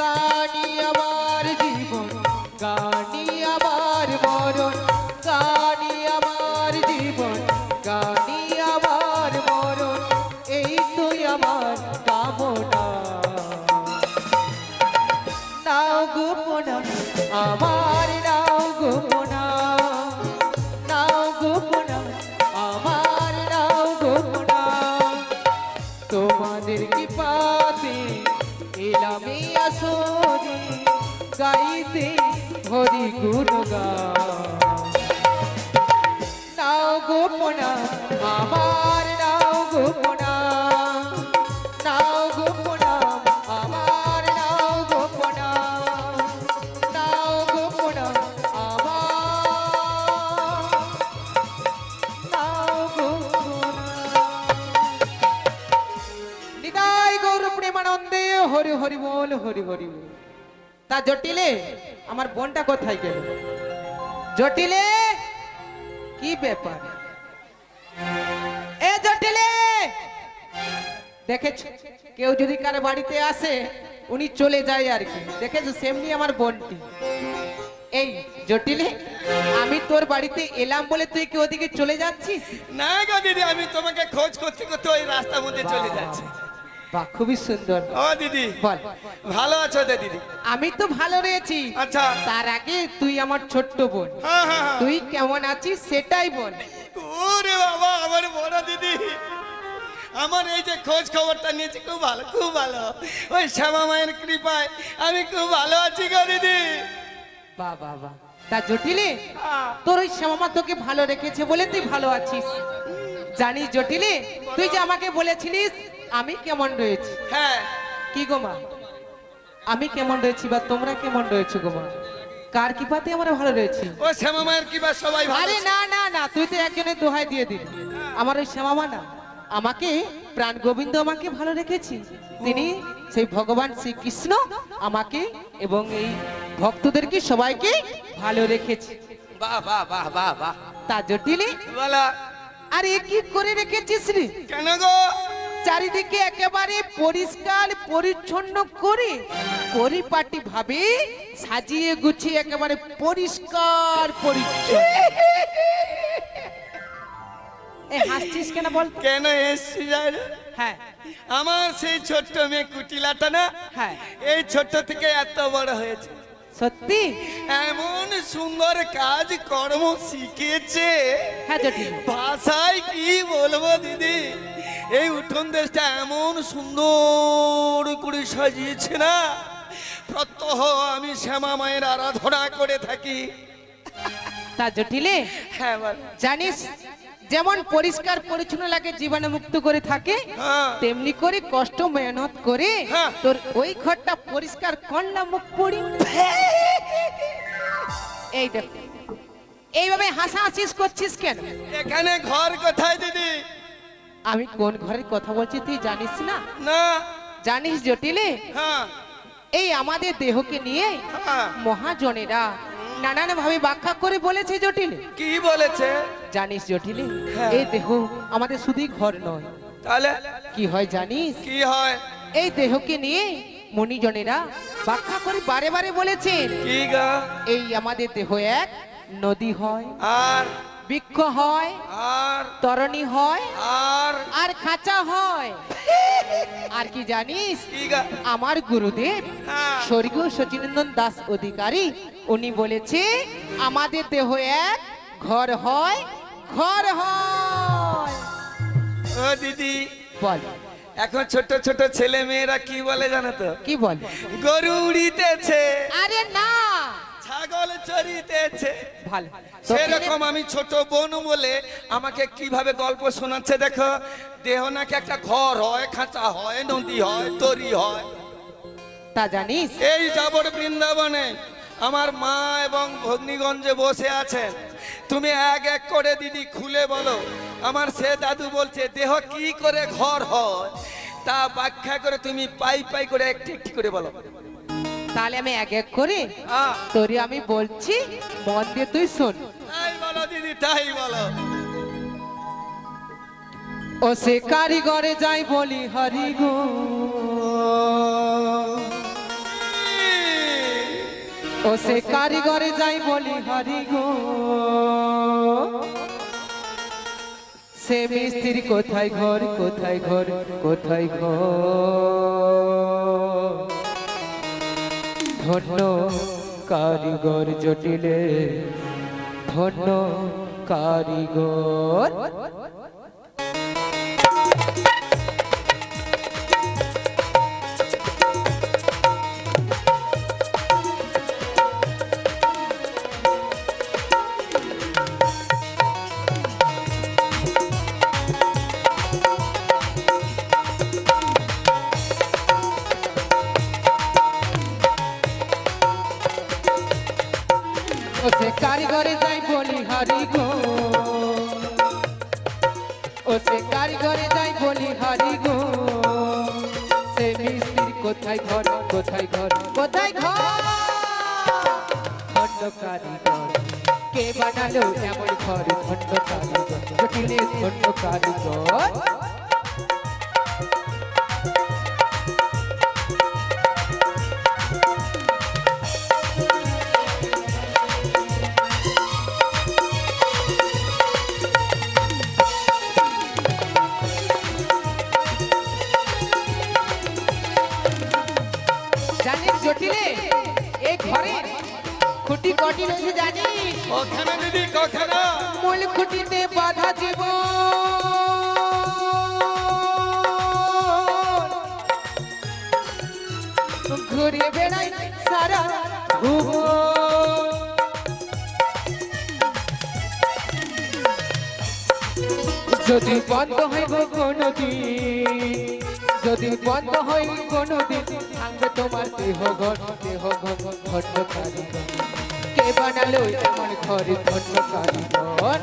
গানি আমার জীবন গানি আমার মরণ গানি আমার জীবন গানি আমার মরণ এই তো আমার কামনা নাও গোপনা আমার নাও গোপনা নাও গোপনা আমার নাও গোপনা তোমাদের কৃপাতে এলাম এই আসরে গাইতে হরি গুণগান নাও গোপনা আমার নাও গোপনা নাও গোপনা আমার নাও গোপনা নাও গোপনা আমার নাও গোপনা নিতাই গৌর প্রেমানন্দে হরি হরি বল হরি হরি বল তা জটিলে আমার বোনটা কোথায় গেল জটিলে কি ব্যাপার এ জটিলে দেখেছ কেউ যদি কার বাড়িতে আসে উনি চলে যায় আর কি দেখেছো সেমনি আমার বোনটি এই জটিলে আমি তোর বাড়িতে এলাম বলে তুই কি ওদিকে চলে যাচ্ছিস না গো দিদি, আমি তোমাকে খোঁজ করতে করতে ওই রাস্তার মধ্যে চলে যাচ্ছি। বাহ খুবই সুন্দর ও দিদি, বল ভালো আছো তো দিদি? আমি তো ভালো রয়েছি আচ্ছা। তার আগে তুই আমার ছোট্ট বোন হ্যাঁ হ্যাঁ হ্যাঁ। তুই কেমন আছিস সেটাই বল ওরে বাবা, আমার বড় দিদি, আমার এই যে খোঁজ খবরটা নিয়েছি, খুব ভালো খুব ভালো। ওই শ্যামা মায়ের কৃপায় আমি খুব ভালো আছি গো দিদি। বাহ বাহ বাহ তা জটিলে তোর ওই শ্যামা তোকে ভালো রেখেছে বলে তুই ভালো আছিস জানিস জটিলে তুই যে আমাকে বলেছিলিস আমি কেমন রয়েছি হ্যাঁ, কি গো মা আমি কেমন রয়েছি বা তোমরা কেমন রয়েছো গো মা কার কৃপাতে আমরা ভালো রয়েছি ও শ্যামা মায়ের কৃপা সবাই ভালো আরে আছে। না না না তুই তো একজনের দোহাই দিয়ে দিলি আমার ওই শ্যামা মা না আমাকে প্রাণ গোবিন্দ আমাকে ভালো রেখেছি তিনি সেই ভগবান শ্রীকৃষ্ণ আমাকে এবং এই ভক্তদেরকে সবাইকে ভালো রেখেছে বাহ বাহ বাহ বাহ বাহ। তা জটিলে বলা আর এ কি করে রেখেছিস রে কেন গো? চারিদিকে একেবারে পরিষ্কার পরিচ্ছন্ন করে পরিপাটি ভাবে সাজিয়ে গুছিয়ে একেবারে পরিষ্কার পরিচ্ছন্ন এ হাসছিস কেন বল কেন এসছি জানো? হ্যাঁ আমার সেই ছোট্ট মেয়ে কুটিলাটা না, হ্যাঁ এই ছোট্ট থেকে এত বড় হয়েছে, সত্যি এমন সুন্দর কাজ কর্ম শিখেছে, হ্যাঁ জটিল ভাষায় কি বলবো দিদি। এই উঠোন দেশটা এমন সুন্দর করে সাজিয়েছে না, প্রত্যহ আমি শ্যামা মায়ের আরাধনা করে থাকি। তা জটিলে হ্যাঁ বল। জানিস যেমন পরিষ্কার পরিচ্ছন্ন লাগে জীবাণু মুক্ত করে থাকে হ্যাঁ তেমনি করে কষ্ট মেহনত করে হ্যাঁ। তোর ওই ঘরটা পরিষ্কার কর না মুখ পড়ি এই দেখ, এইভাবে হাসাহাসিস করছিস কেন? এখানে ঘর কোথায় দিদি? আমি কোন ঘরের কথা বলছি তুই জানিস না? না। জানিস জটিলে, হ্যাঁ এই আমাদের দেহকে নিয়ে হ্যাঁ। মহাজনেরা নানান ভাবে ব্যাখ্যা করে বলেছে জটিলে। কি বলেছে? জানিস জটিলে, হ্যাঁ। এই দেহ আমাদের শুধুই ঘর নয়, তাহলে কি হয় জানিস? কি হয়? এই দেহকে নিয়ে মুনিজনেরা ব্যাখ্যা করে বারে বারে বলেছেন কি গা? এই আমাদের দেহ এক নদী হয়, আর বৃক্ষ হয়, আর তরণী হয়, আর আর খাঁচা হয়। আর কি জানিস? কি গা? আমার গুরুদেব হ্যাঁ। স্বর্গীয় সচিনন্দন দাস অধিকারী উনি বলেছে আমাদের দেহ এক ঘর হয়, ঘর হয়। ও দিদি, বল এখন ছোট ছোট ছেলে মেয়েরা কি বলে জানো তো? কি বল? গরু উড়িতেছে, আরে না, ছাগল চড়িতেছে। ভালো। সেরকম আমি ছোট বোন বলে আমাকে কিভাবে গল্প শোনাচ্ছে দেখো। দেহ নাকি একটা ঘর হয়, খাঁচা হয়, নদী হয়, তরি হয়। তা জানিস? এই যাবর বৃন্দাবনে আমার মা এবং ভগ্নিগঞ্জে বসে আছেন। তুমি এক এক করে দিদি খুলে বলো। আমার সে দাদু বলছে দেহ কি করে ঘর হয়, তা ব্যাখ্যা করে তুমি পাই পাই করে একটি একটি করে বলো। তাহলে আমি এক এক করে আহ, তোরে আমি বলছি, মন দিয়ে তুই শোন। তাই বলো দিদি, তাই বলো। ও সে কারিগরে যাই বলি হরি গো, ও সে কারিগরে যাই বলি হরি গো, সে মিস্ত্রি কোথায় ঘর, কোথায় ঘর, কোথায় ঘর। ধন্য কারিগর জটিলে, ধন্য কারিগর। ও সে কারিগরে যাই বলি হরি গো, ও সে কারিগরে যাই বলি হরি গো, সে মিস্ত্রি কোথায় ঘর, কোথায় ঘর, কোথায় ঘর। খন্ড কারিগর কে বানালো এমন ঘর, খন্ড কারিগর জটিলে, খন্ড কারিগর। জানিস জটিলে, এই ঘরে খুঁটি কটি রয়েছে জানিস? ওখানে দিদি, ওখানে মূল খুঁটিতে বাধা জীবন, ঘুরে বেড়াই সারা ভুবন। যদি বন্ধ হইব কোনদিন, যদি বন্ধ হই কোনদিন, ভাঙবে তোমার দেহ ঘর, দেহ ঘর, খন্ড কারিগর কে বানালো এমন ঘর, খন্ড কারিগর।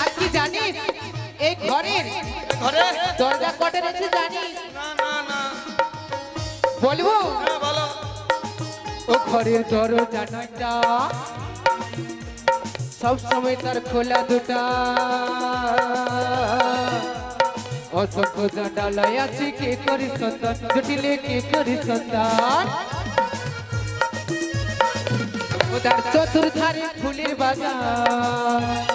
আর কি জানিস এই ঘরের ঘরে? দরজা কটে রয়েছে জানিস? না না না, বলবো? হ্যাঁ বলো। ও ঘরের দরজা নয়টা, সব সময় তার খোলা দুটা, অসংখ্য জানালায় আছে কে করি সন্তান, জটিলে কে করি সন্তান। ও তার চতুর্ধারে ফুলের বাগান,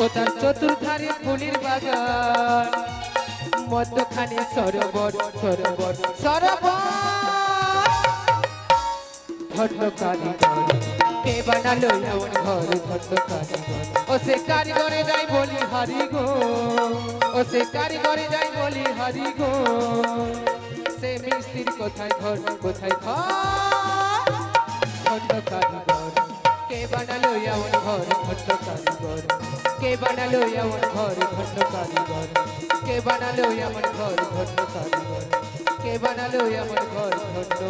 ও তার চতুর্ধারে ফুলের বাগান, মধ্যখানে সরোবর, সরোবর, সরোবর। খন্ড কারিগর কে বানালো এমন ঘর, খন্ড কারিগর। ও সে কারিগরে যাই বলি হরি গো, ও সে কারিগরে যাই বলি হরি গো, সে কোথায় ঘর কোথায় ঘর খন্ড কারিগর কে বানালো এমন ঘর খন্ড কারিগর কে বানালো এমন ঘর খন্ড কারিগর কে বানালো এমন ঘর খন্ড কারিগর কে বানালো এমন ঘর খন্ড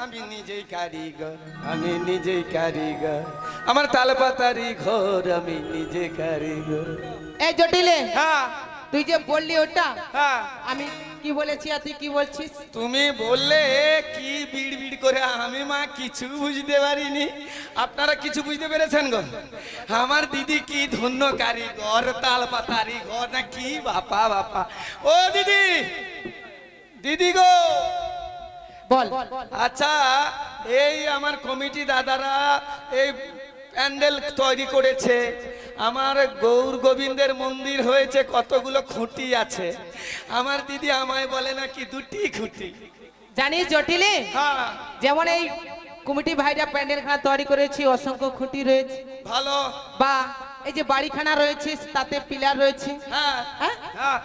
আমি নিজেই কারিগর, আমি নিজেই কারিগর, আমার তালপাতারি ঘর, আমি নিজে কারিগর। এই জটিলে হ্যাঁ তুই যে বললি ওটা হ্যাঁ, আমি কি বলেছি আর তুই কি বলছিস? তুমি বললে কি বিড় বিড় করে, আমি মা কিছু বুঝতে পারিনি। আপনারা কিছু বুঝতে পেরেছেন গো? আমার দিদি কি ধন্য কারিগর, তালপাতারি ঘর না কি, বাপা বাপা। ও দিদি, দিদি গো, বল। আচ্ছা এই আমার কমিটি দাদারা এই প্যান্ডেল তৈরি করেছে, আমার গৌর গোবিন্দের মন্দির হয়েছে, কতগুলো খুঁটি আছে। আমার দিদি আমায় বলে নাকি দুটি খুঁটি। জানিস জটিলে, হ্যাঁ যেমন এই কমিটি ভাইরা প্যান্ডেলখানা তৈরি করেছে, অসংখ্য খুঁটি রয়েছে, ভালো। বা এই যে বাড়িখানা রয়েছে তাতে পিলার রয়েছে। হ্যাঁ হ্যাঁ? হ্যাঁ,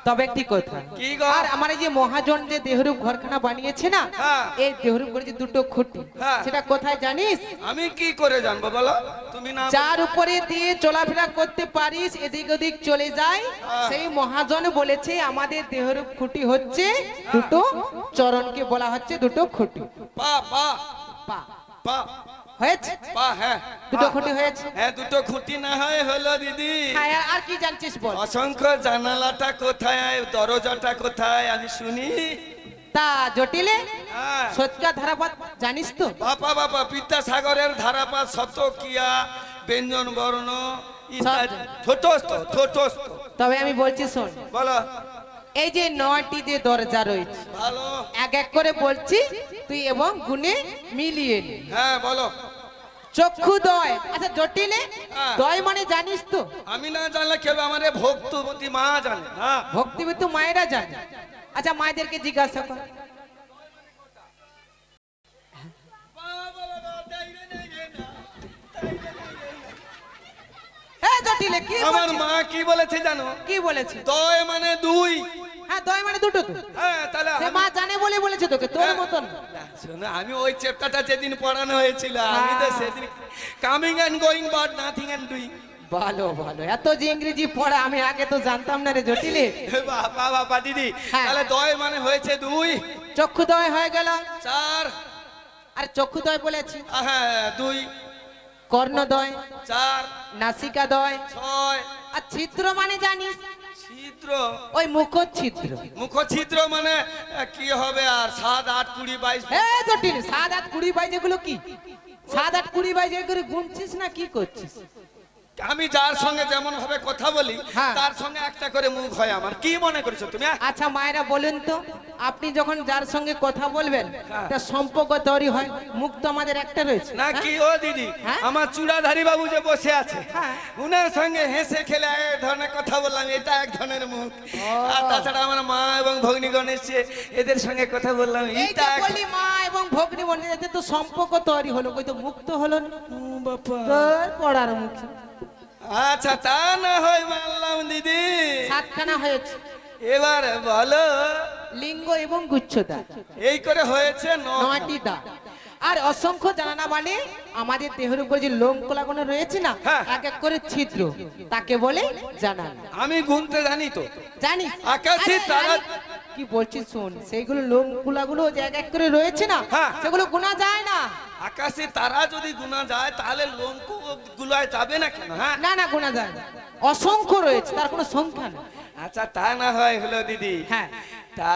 তবে একটি কথা, কি গো? আর আমার এই যে মহাজন যে দেহরূপ ঘরখানা বানিয়েছে না, হ্যাঁ। এই দেহরূপ করে যে দুটো খুঁটি, হ্যাঁ। সেটা কোথায় জানিস? আমি কি করে জানবো বলো, তুমি না যার উপরে দিয়ে চলাফেরা করতে পারিস, এদিক ওদিক চলে যায়, হ্যাঁ। সেই মহাজন বলেছে আমাদের দেহরূপ খুঁটি হচ্ছে দুটো, চরণকে বলা হচ্ছে দুটো খুঁটি। পা পা পা পা হয়েছে, পা, হ্যাঁ দুটো খুঁটি হয়েছে। হ্যাঁ, দুটো খুঁটি না হয় হলো দিদি। হ্যাঁ, আর কি জানছিস বল। অসংখ্য জানালাটা কোথায়, দরজাটা কোথায় আমি শুনি। তা জটিলে হ্যাঁ। সৎকা ধারাপাত জানিস তো? বাপা বাপা, বিদ্যাসাগরের ধারাপাত, শতকিয়া, ব্যঞ্জন বর্ণ ইত্যাদি, ছোটস্থ ছোটস্থ। তবে আমি বলছি শোন, বলো। এই যে 9টি যে দরজা রয়েছে, ভালো। এক এক করে বলছি, তুই এবং গুণে মিলিয়ে নে। হ্যাঁ বলো। চক্ষুদয়, আচ্ছা জটিলে হ্যাঁ। দয় মানে জানিস তো? আমি না জানলে কেউ, আমার ভক্তবতী মা জানে। হ্যাঁ ভক্তিবিত্ত মায়েরা জানে। আচ্ছা মায়েদেরকে জিজ্ঞাসা কর। হ্যাঁ জটিলে কি আমার বলছিস? মা কি বলেছে জানো? কি বলেছে? দয় মানে দুই। হ্যাঁ দয় মানে দুটো তো। হ্যাঁ তাহলে সে আমি- মা জানে বলে বলেছে তোকে, তোর হ্যাঁ। মতন। না, শোনো, আমি ওই চ্যাপ্টারটা যেদিন পড়ানো হয়েছিল, আমি তো সেদিন coming and going but nothing and doing. ভালো ভালো, এত যে ইংরেজি পড়া আমি আগে তো জানতাম না রে জটিলে। বাবা বাবা দিদি, হ্যাঁ। তাহলে দয় মানে হয়েছে দুই। চক্ষুদয় হয়ে গেল, চার। আর চক্ষুদয় বলেছি। হ্যাঁ দুই। কর্ণদয়, চার। নাসিকাদয়, ছয়। আর ছিদ্র মানে জানিস? ছিদ্র, ওই মুখ ছিদ্র। মুখ ছিদ্র মানে কি হবে আর, 7, 8, 20, 22। এ জটিল, 7, 8, 20, 22 এগুলো কি? 7, 8, 20, 22 এগুলো গুনছিস না কি করছিস? আমি যার সঙ্গে যেমন ভাবে কথা বলি, হ্যাঁ। তার সঙ্গে একটা করে মুখ হয় আমার। কি মনে করেছো তুমি? আচ্ছা মায়েরা বলেন তো, আপনি যখন যার সঙ্গে কথা বলবেন হ্যাঁ। তার সম্পর্ক তৈরি হয়, মুখ তো আমাদের একটা রয়েছে না হ্যাঁ? কি ও দিদি, হ্যাঁ? আমার চূড়াধারী বাবু যে বসে আছে, হ্যাঁ। উনার সঙ্গে হেসে খেলে এক ধরনের কথা বললাম, এটা এক ধরনের মুখ। আর তাছাড়া আমার মা এবং ভগ্নীগণ এসছে, এদের সঙ্গে কথা বললাম, এই এটা যে বলি মা এবং ভগ্নী বোন, এতে তো সম্পর্ক তৈরি হলো, কই তো মুখ তো হলো না। বাপা। তোর পড়ার মুখ আচ্ছা তা না হয় মানলাম দিদি, 7খানা হয়েছে, এবার বলো। লিঙ্গ এবং গুচ্ছদা এই করে হয়েছে 9টি দাঁত। আর অসংখ্য জানানা মানে আমাদের দেহের উপর যে লোম কোলাগুলো রয়েছে না, হ্যাঁ। এক এক করে ছিদ্র, তাকে বলে জানানা। আমি গুনতে জানি তো। জানিস? আকাশে আরে, তারা- আরে, কি বলছিস শোন, সেইগুলো লোম কুলাগুলো যে এক এক করে রয়েছে না, হ্যাঁ। সেগুলো গোনা যায় না। আকাশে তারা যদি গুনা যায়, তাহলে লোম গুলায় যাবে না কেন? হ্যাঁ না না, গোনা যায় না, অসংখ্য রয়েছে, তার কোনো সংখ্যা নেই। আচ্ছা তা না হয় হলো দিদি, হ্যাঁ। তা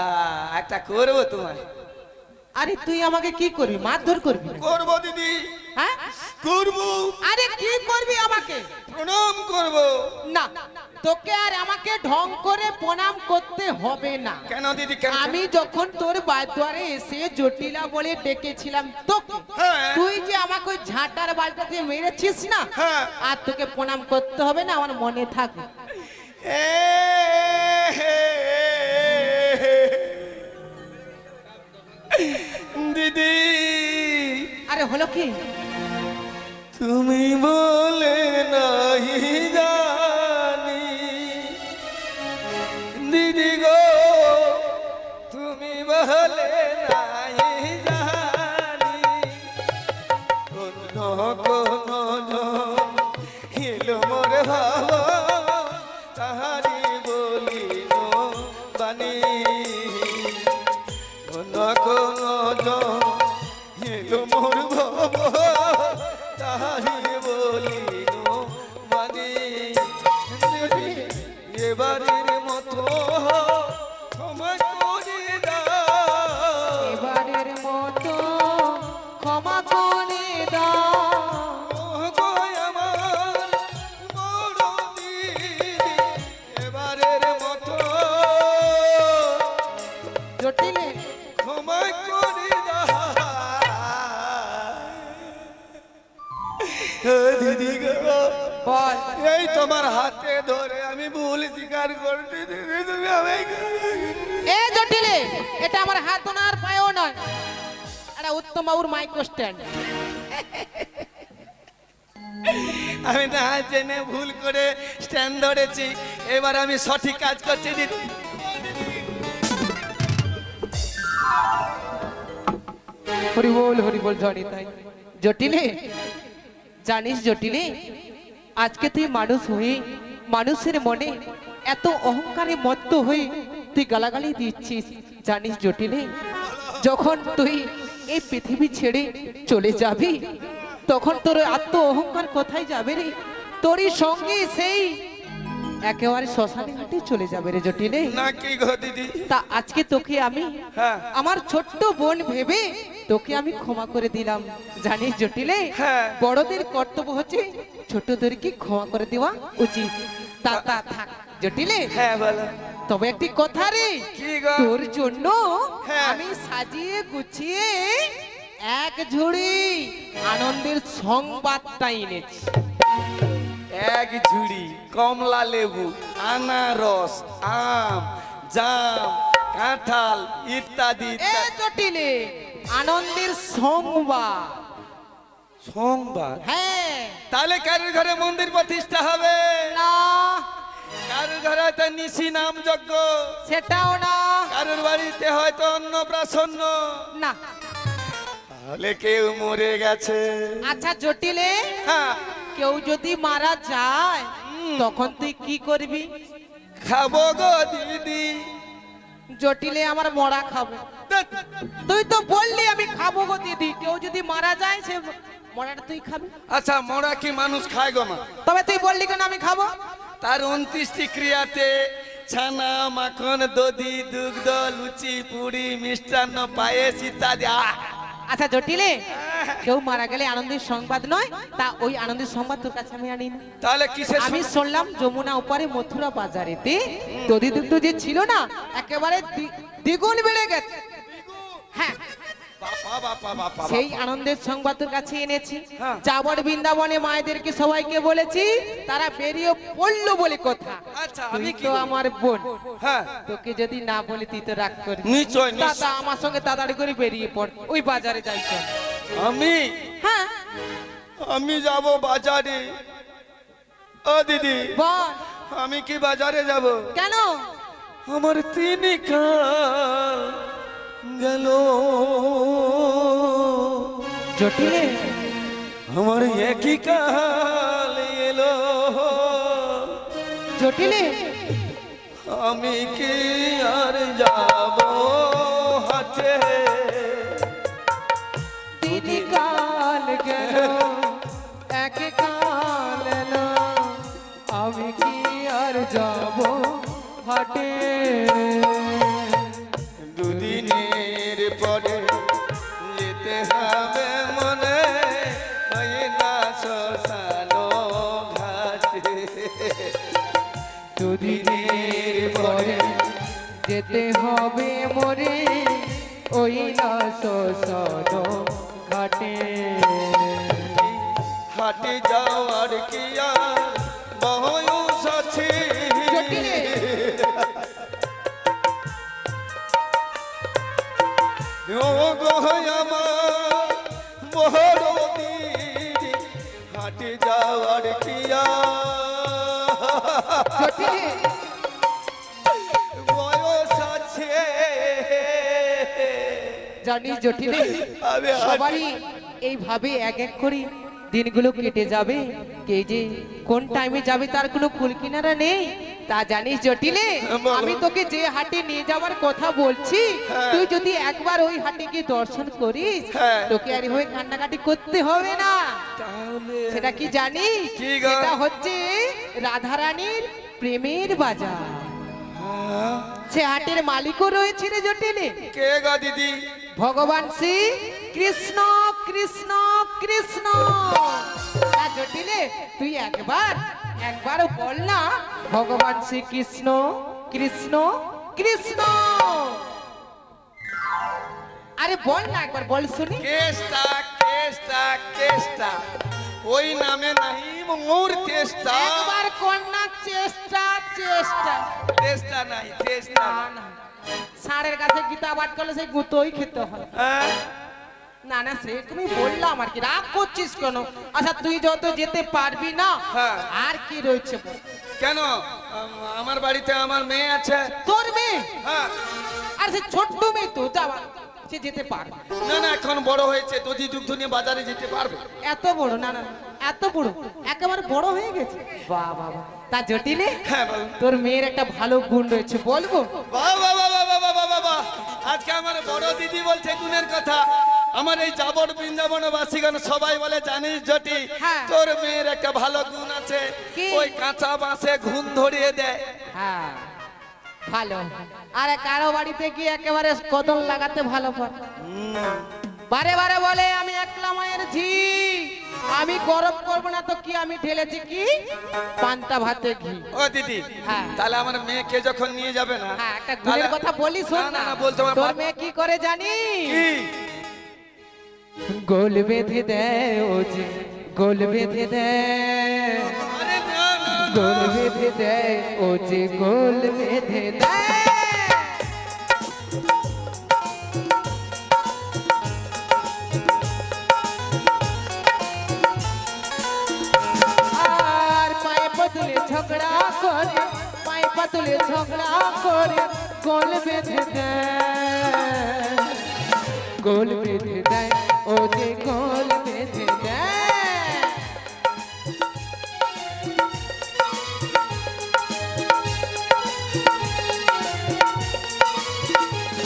একটা করবো তোমায়। আরে তুই আমাকে কি করবি, মারধর করবি না? করবো দিদি, হ্যাঁ? করবো, আরে কি করবি আমাকে? প্রণাম করবো। না, তোকে আর আমাকে ঢং করে প্রণাম করতে হবে না। কেন দিদি, কেন? আমি যখন তোর বাড়িতে এসে জটিলা বলে ডেকেছিলাম তোকে, হ্যাঁ। তুই যে আমাকে ওই ঝাঁটার বালটা দিয়ে মেরেছিস না, হ্যাঁ। আর তোকে প্রণাম করতে হবে না, আমার মনে থাকে। এ, দিদি আরে হলো কি? তুমি বলে নাহি জানি, এবারের মতো ক্ষমা করে দাও এবারের মতো ক্ষমা করে দাও ওগো আমার বড় দিদি এবারের মতো জটিলে ক্ষমা করে দাও ও দিদি গো বল এই তোমার হাতে ধরে আমি ভুল স্বীকার করছি দিদি তুমি আমায় ক্ষমা করে দাও। এ জটিলে এটা আমার হাত ওনার পায়েও নয় এটা উত্তম বাবুর মাইক্রো স্ট্যান্ড আমি না জেনে ভুল করে স্ট্যান্ড ধরেছি এবার আমি সঠিক কাজ করছি দিদি হরি বল জানি তাই জটিলে জানিস জটিলে আজকে তুই মানুষ হয়ে মানুষের মনে এত অহংকারে মত্ত হয়ে তুই গালাগালি দিচ্ছিস জানিস জটিলে যখন তুই এই পৃথিবী ছেড়ে চলে যাবি তখন তোর আত্ম অহংকার কোথায় যাবে রে তোরই সঙ্গে সেই একেবারে শ্মশানে ঘাটে চলে যাবে রে জটিলে না কি গো দিদি তা আজকে তোকে আমি হ্যাঁ। আমার ছোট্ট বোন ভেবে তোকে আমি ক্ষমা করে দিলাম জানিস জটিলে হ্যাঁ। বড়দের কর্তব্য হচ্ছে ছোটদেরকে ক্ষমা করে দেওয়া উচিত তা থাক জটিলে হ্যাঁ বলো তবে একটি কথা রে কি গো তোর জন্য হ্যাঁ। আমি সাজিয়ে গুছিয়ে এক ঝুড়ি আনন্দের সংবাদটা এনেছি এক ঝুড়ি কমলা লেবু আনারস আম জাম কাঁঠাল ইত্যাদি এ জটিলে আনন্দের সংবাদ সোমবার হ্যাঁ তাহলে কারোর ঘরে মন্দির প্রতিষ্ঠা হবে না কারোর ঘরে হয়তো নিশি নাম যজ্ঞ সেটাও না কারোর বাড়িতে হয়তো অন্নপ্রাশন্ন না তাহলে কেউ মরে গেছে আচ্ছা জটিলে হ্যাঁ কেউ যদি মারা যায় তখন তুই কি করবি খাবো গো দিদি জটিলে আমার মরা খাবো তুই তো বললি আমি খাবো গো দিদি কেউ যদি মারা যায় সে মরাটা তুই খাবি আচ্ছা মরা কি মানুষ খায় গো মা তবে তুই বললি কেন আমি খাবো তার 29টি ক্রিয়াতে ছানা মাখন দধি দুগ্ধ লুচি পুরি মিষ্টান্ন পায়েস ইত্যাদি আচ্ছা জটিলে কেউ মারা গেলে আনন্দের সংবাদ নয় তা ওই আনন্দের সংবাদ তোর কাছে আমি আনি না তাহলে কিসের আমি শুনলাম যমুনা উপরে মথুরা বাজারেতে দধি দুগ্ধ যে ছিল না একেবারে দ্বিগুণ বেড়ে গেছে হ্যাঁ বাবা বাবা বাবা সেই আনন্দের সংবাদ তোর কাছে এনেছি হ্যাঁ। যাবর বৃন্দাবনে মায়েদেরকে সবাইকে বলেছি তারা বেরিয়ে পড়লো বলে কথা আচ্ছা তুই আমি কি তো আমার বোন হ্যাঁ তোকে যদি না বলি তুই তো রাগ করবি নিশ্চয় নিশ্চয় দাদা আমার সঙ্গে তাড়াতাড়ি করে বেরিয়ে পড় ওই বাজারে যাই চল আমি হ্যাঁ আমি যাব বাজারে ও দিদি বল আমি কি বাজারে যাব কেন আমার 3 কাল গেল জটিলে আমার একই কাল এলো জটিলে আমি কি আর যাব হাটে দিদি কাল গেল এক কাল এলো আমি কি আর যাব হাটে দুদিনের পরে যেতে হবে মনে হয় না শ্মশানো ঘাটে দুদিনের পরে যেতে হবে মরে ওই না শ্মশান ঘাটে হাটে যাওয়ার কি আর বয়স আছে জটিলে ও গো আমার বড় দিদি হাটে যাওয়ার কি আর জটিলে বয়স আছে জানিস জটিলে আমি সবারই এইভাবে এক এক করে দিনগুলো কেটে যাবে কে যে কোন টাইমে যাবে তার কোনো কুল কিনারা নেই তা জানিস জটিলে বলো। আমি তোকে যে হাটে নিয়ে যাওয়ার কথা বলছি হ্যাঁ। তুই যদি একবার ওই হাটে গিয়ে দর্শন করিস হ্যাঁ। তোকে আর হয়ে কান্নাকাটি করতে হবে না তাহলে সেটা কি জানিস কি গো? সেটা হচ্ছে রাধারানীর প্রেমের বাজার। হ্যাঁ? সে হাটের মালিকও রয়েছে রে জটিলে, কে গো দিদি? ভগবান শ্রী কৃষ্ণ কৃষ্ণ কৃষ্ণ। তা জটিলে তুই একবার বল না, ভগবান শ্রী কৃষ্ণ কৃষ্ণ কৃষ্ণ। আরে বল না, একবার বল শুনি। কেষ্টা কেষ্টা কেষ্টা, ওই নামে নাহি মোর তেষ্টা। একবার কন্যা চেষ্টা চেষ্টা। তেষ্টা নাই, তেষ্টা না না, ষাঁড়ের কাছে গীতা পাঠ করলে সেই গুঁতোই খেতে হয়। হ্যাঁ? না না, সে তুমি বললাম আর কি, রাগ করছিস কেন? আচ্ছা তুই যত যেতে পারবি না, হ্যাঁ। আর কি রয়েছে বল? কেন? আমার বাড়িতে আমার মেয়ে আছে। তোর মেয়ে? হ্যাঁ। আর সে ছোট্ট মেয়ে তো, যাওয়া সে যেতে পারবে। না না, এখন বড় হয়েছে, দধি দুগ্ধ নিয়ে বাজারে যেতে পারবে। এত বড়? না না, এত বড়, একেবারে বড় হয়ে গেছে। বাহ বাহ বাহ। তা জটিলে, হ্যাঁ বল। তোর মেয়ের একটা ভালো গুণ রয়েছে, বলবো? বাহ বাহ বাহ বাহ বাহ বাহ বাহ বাহ। আজকে আমার বড় দিদি বলছে গুণের কথা। আমার এই যাবর বৃন্দাবন বাসীগণ সবাই বলে, জানিস জটি, হ্যাঁ। তোর মেয়ের একটা ভালো গুণ আছে। কি? ওই কাঁচা বাঁশে ঘুম ধরিয়ে দেয়। হ্যাঁ ভালো। আরে কারো বাড়িতে কি একেবারে কদম লাগাতে ভালো পারে। বারে বারে বলে আমি একলা মায়ের ঝি, আমি গরম করবো না তো কি, আমি ঢেলেছি কি পান্তা ভাতে ঘি। ও দিদি, হ্যাঁ। তাহলে আমার মেয়েকে যখন নিয়ে যাবে না, হ্যাঁ, একটা গুণের তাহলে- কথা বলি, শোন না, না। না, বলতে আমার তোর বাপ- মেয়ে কি করে জানি? কি? গোল বেঁধে দেয় ও যে, গোল বেঁধে দেয়, আরে না, না, না। গোল বেঁধে দেয় ও যে, গোল বেঁধে দেয়। আর পায়ে পাতলে ঝগড়া করে, পায়ে পাতলে ঝগড়া করে, গোল বেঁধে দেয়, গোল বেঁধে দেয় ও যে, গোল বেঁধে দেয়।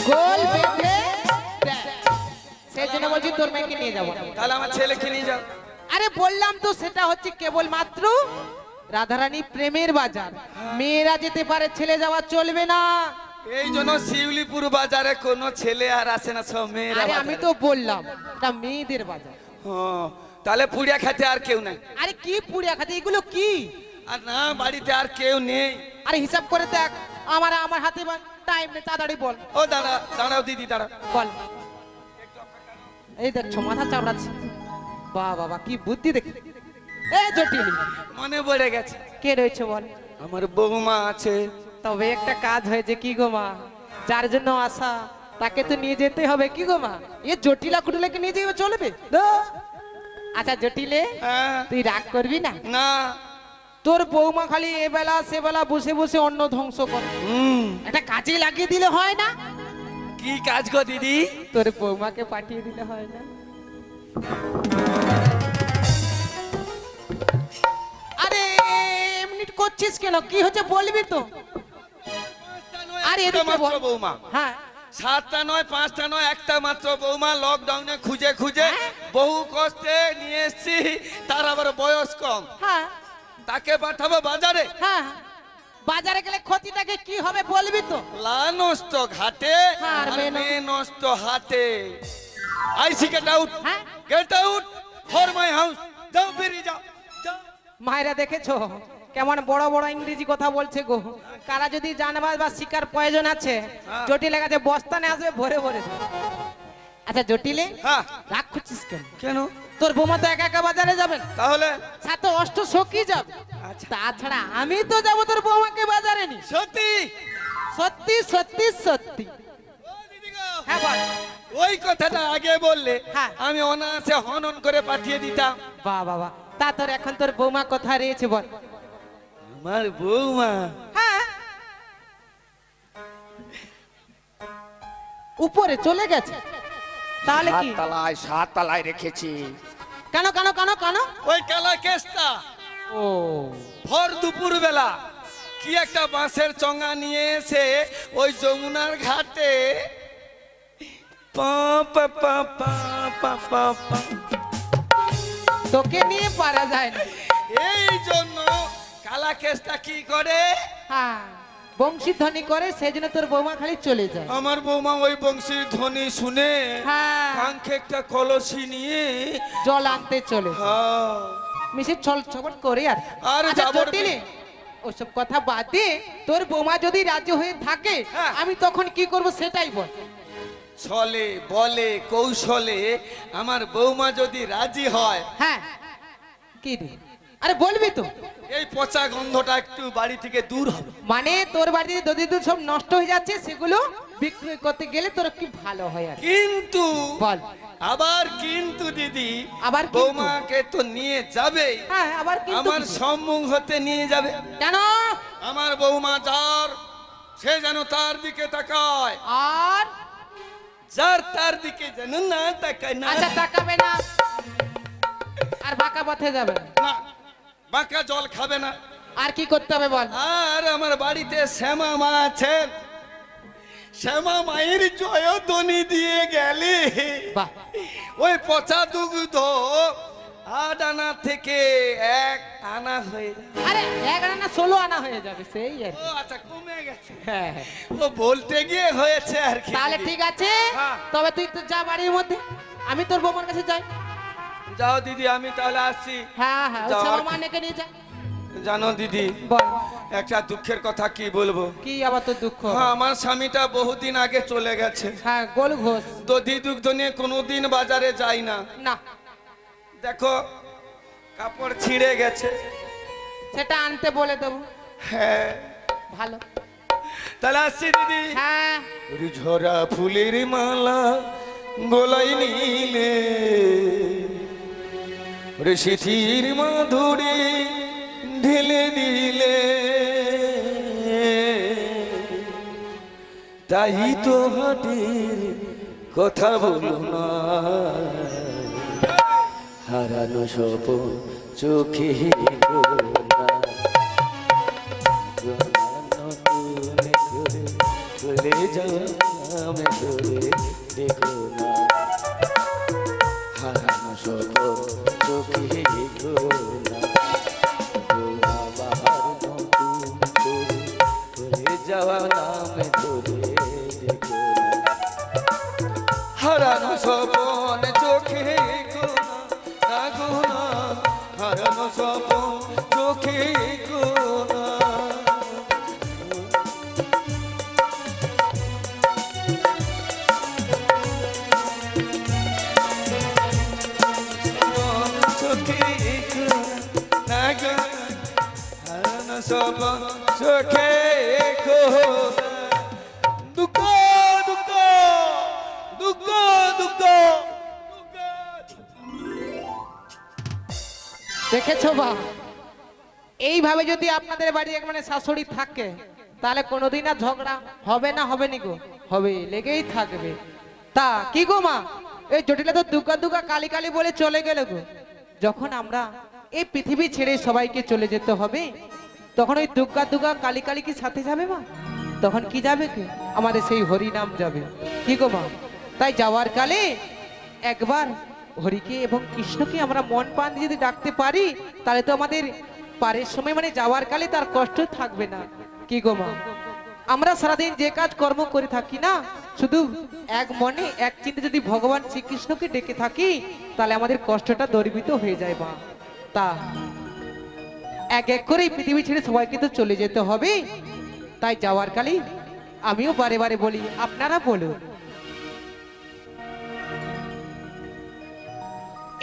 গোল বেঁধে দেয়। সেই জন্য বলছি তোর মেয়েকে নিয়ে যাবো। তাহলে আমার ছেলেকে নিয়ে যাও। আরে বললাম তো, সেটা হচ্ছে কেবলমাত্র রাধারানী প্রেমের বাজার, মেয়েরা যেতে পারে, ছেলে যাওয়া চলবে না। এই জন্য শিউলিপুর বাজারে কোনো ছেলে আর আসে না, সব মেয়েরা আরে আমি বাজারে। তো বললাম এটা মেয়েদের বাজার। ও, তাহলে পুড়িয়া খেতে আর কেউ নাই? আরে কি পুড়িয়া খাতে, এগুলো কি? আর না, বাড়িতে আর কেউ নেই। আরে হিসাব করে দেখ, আমার হাতে টাইম নেই, তাড়াতাড়ি বল। ও দাঁড়া, দাঁড়াও দিদি, দাঁড়াও। বল। এই দেখছো মাথা চাপড়াচ্ছে। বাহ বাবা, কি বুদ্ধি দেখি। এই জটিল, মনে পড়ে গেছে, কে রয়েছে বল? আমার বৌমা আছে। তবে একটা কাজ হয়েছে কি গো মা, যার জন্য আসা তাকে তো নিয়ে যেতে হবে কি গো মা। এ জটিলা কুটিলাকে নিয়ে যাবে চলবে? আচ্ছা জটিলে, হ্যাঁ। তুই রাগ করবি না? না। তোর বৌমা খালি এ বেলা সে বেলা বসে বসে অন্ন ধ্বংস করে, একটা কাজে লাগিয়ে দিলে হয় না? কি কাজ গো দিদি? তোর বৌমাকে পাঠিয়ে দিলে হয় না? আরে এমনি করছিস কেন, কি হচ্ছে বলবি তো? আরে একটা এদিকে মাত্র বল। বৌমা। হ্যাঁ, 7টা নয় 5টা নয়, একটা মাত্র বৌমা। লকডাউনে খুঁজে খুঁজে বহু কষ্টে নিয়ে এসছি। তার আবার বয়স কম, হ্যাঁ, তাকে পাঠাবো বাজারে। হ্যাঁ। বাজারে গেলে ক্ষতিটাকে কি হবে বলবি তো? লা নষ্ট ঘাটে হ্যাঁ, আর আর মেয়ে মেয়ে নষ্ট হাতে। আইসি গেট আউট, হ্যাঁ। Get out for my house. যাও, বেরিয়ে যাও, যাও। মায়েরা দেখেছো কেমন বড় বড় ইংরেজি কথা বলছে গো। কারা যদি জানবার বা শিকার প্রয়োজন আছে, হ্যাঁ। জটিলে কাছে বস্তানে আসবে ভরে ভরে। আচ্ছা জটিলে, হ্যাঁ। রাগ করছিস কেন? কেন? তোর বৌমা তো একা একা বাজারে যাবেন, তাহলে সাথে অষ্ট সখী যাবে। আচ্ছা। তাছাড়া আমি তো যাবো তোর বৌমাকে বাজারে নি। সত্যি? সত্যি সত্যি সত্যি। ও দিদি গো, হ্যাঁ বল। ওই কথাটা আগে বললে হ্যাঁ। আমি অনায়াসে হনন করে পাঠিয়ে দিতাম। বাহ বাবা, তা তোর এখন তোর বৌমা কোথায় রয়েছে বল? আমার বৌমা হ্যাঁ, উপরে চলে গেছে। তাহলে কি? সাত তলায় রেখেছি। কেন কেন কেন কেন? ওই কালা কেসটা ও ভর দুপুর বেলা কি একটা বাঁশের চঙ্গা নিয়ে এসে ওই যমুনার ঘাটে পা পা পা পা পা পা পা। তোকে নিয়ে পারা যায় না। এই জন্য কালা কেসটা কি করে? হ্যাঁ বংশী ধ্বনি করে, সেই জন্য তোর বৌমা খালি চলে যায়। আমার বৌমা ওই বংশীর ধ্বনি শুনে হ্যাঁ কাঙ্ক্ষে একটা কলসি নিয়ে জল আনতে চলে যায়। হ্যাঁ, মিশে ছল ছবট করে আর আর আচ্ছা, যাবর জটিলে, ওসব কথা বাদ দিয়ে তোর বৌমা যদি রাজি হয়ে থাকে হ্যাঁ। আমি তখন কি করব সেটাই বল। ছলে বলে কৌশলে আমার বৌমা যদি রাজি হয়, হ্যাঁ কি রে, আরে বলবি তো। এই পচা গন্ধটা একটু বাড়ি থেকে দূর হবে। মানে তোর বাড়িতে দধি দুধ সব নষ্ট হয়ে যাচ্ছে, সেগুলো বিক্রয় করতে গেলে তোর কি ভালো হয় আর। কিন্তু বল। আবার কিন্তু দিদি, আবার কিন্তু? বৌমাকে তো নিয়ে যাবে, হ্যাঁ আবার কিন্তু আমার কি? সম্মুখ হতে নিয়ে যাবে। কেন? আমার বৌমা যার, সে যেন তার দিকে তাকায়, আর যার তার দিকে যেন না তাকায় না। আচ্ছা তাকাবে না, আর বাঁকা পথে যাবে না। না, বাঁকা জল খাবে না। আর কি করতে হবে বল। আর আমার বাড়িতে শ্যামা মা আছেন, শ্যামা মায়ের জয়ধ্বনি দিয়ে গেলে বাহ, ওই পচা দুগ্ধ 8 আনা থেকে 1 আনা হয়ে যাবে। আরে 11 না 16 আনা হয়ে যাবে সেই আর ও কি। আচ্ছা, কমে গেছে। হ্যাঁ হ্যাঁ। ও বলতে গিয়ে হয়েছে আর কি। তাহলে ঠিক আছে, হ্যাঁ। তবে তুই তো যা বাড়ির মধ্যে, আমি তোর বৌমার কাছে যাই। যাও দিদি, আমি তাহলে আসছি। হ্যাঁ হ্যাঁ, ওই যাও, শ্যামা আর কি? মানেকে নিয়ে যা। জানো দিদি, বল একটা দুঃখের কথা কি বলবো। কি আবার তোর দুঃখ? হ্যাঁ, আমার স্বামীটা বহুদিন আগে চলে গেছে। হ্যাঁ গোল ঘোষ। দধি দুগ্ধ নিয়ে কোনোদিন বাজারে যাই না। না দেখো, কাপড় ছিঁড়ে গেছে। সেটা আনতে বলে দেবো। হ্যাঁ, ভালো। তাহলে আসছি দিদি। হ্যাঁ ওরে ঝরা ফুলের মালা গলায় নিলে, ওরে সিথির মাধুরী ঢেলে দিলে, তাই তো হাটের কথা বলো না, হারানো সব চোখে চলে যাওয়া আমি ধরে দেখো না, হারানো সব চোখে দেখো না, বাবার নতুন করে চলে যাওয়া নামে ধরে দেখো না, হারানো সপন চোখে গো না গো না, হারানো সপন চোখে গো না। চোখে গো না গো, হারানো সপন চোখে গো না। দুঃখ দুঃখ দুঃখ দুঃখ। দেখেছো বা, এইভাবে যদি আপনাদের বাড়ি এক মানে শাশুড়ি থাকে তাহলে কোনোদিন আর ঝগড়া হবে না, হবে নি গো? হবে, লেগেই থাকবে। তা কি গো মা, এই জটিলা তো দুকা দুকা কালি কালি বলে চলে গেল গো। যখন আমরা এই পৃথিবী ছেড়ে সবাইকে চলে যেতে হবে, তখন ওই দুকা দুকা কালি কালি কি সাথে যাবে মা? তখন কি যাবে কি? আমাদের সেই হরি নাম যাবে। কি গো মা, তাই যাওয়ার কালে একবার হরিকে এবং কৃষ্ণকে আমরা মন প্রাণ দিয়ে যদি ডাকতে পারি, তাহলে তো আমাদের পারের সময় মানে যাওয়ার কালে তার কষ্ট থাকবে না। কি গো মা, আমরা সারাদিন যে কাজ কর্ম করে থাকি না, শুধু এক মনে এক চিন্তা যদি ভগবান শ্রীকৃষ্ণকে ডেকে থাকি, তাহলে আমাদের কষ্টটা দূরীভূত হয়ে যায় মা। তা এক এক করে এই পৃথিবী ছেড়ে সবাইকে তো চলে যেতে হবে, তাই যাওয়ার কালে আমিও বারে বারে বলি, আপনারা বলুন।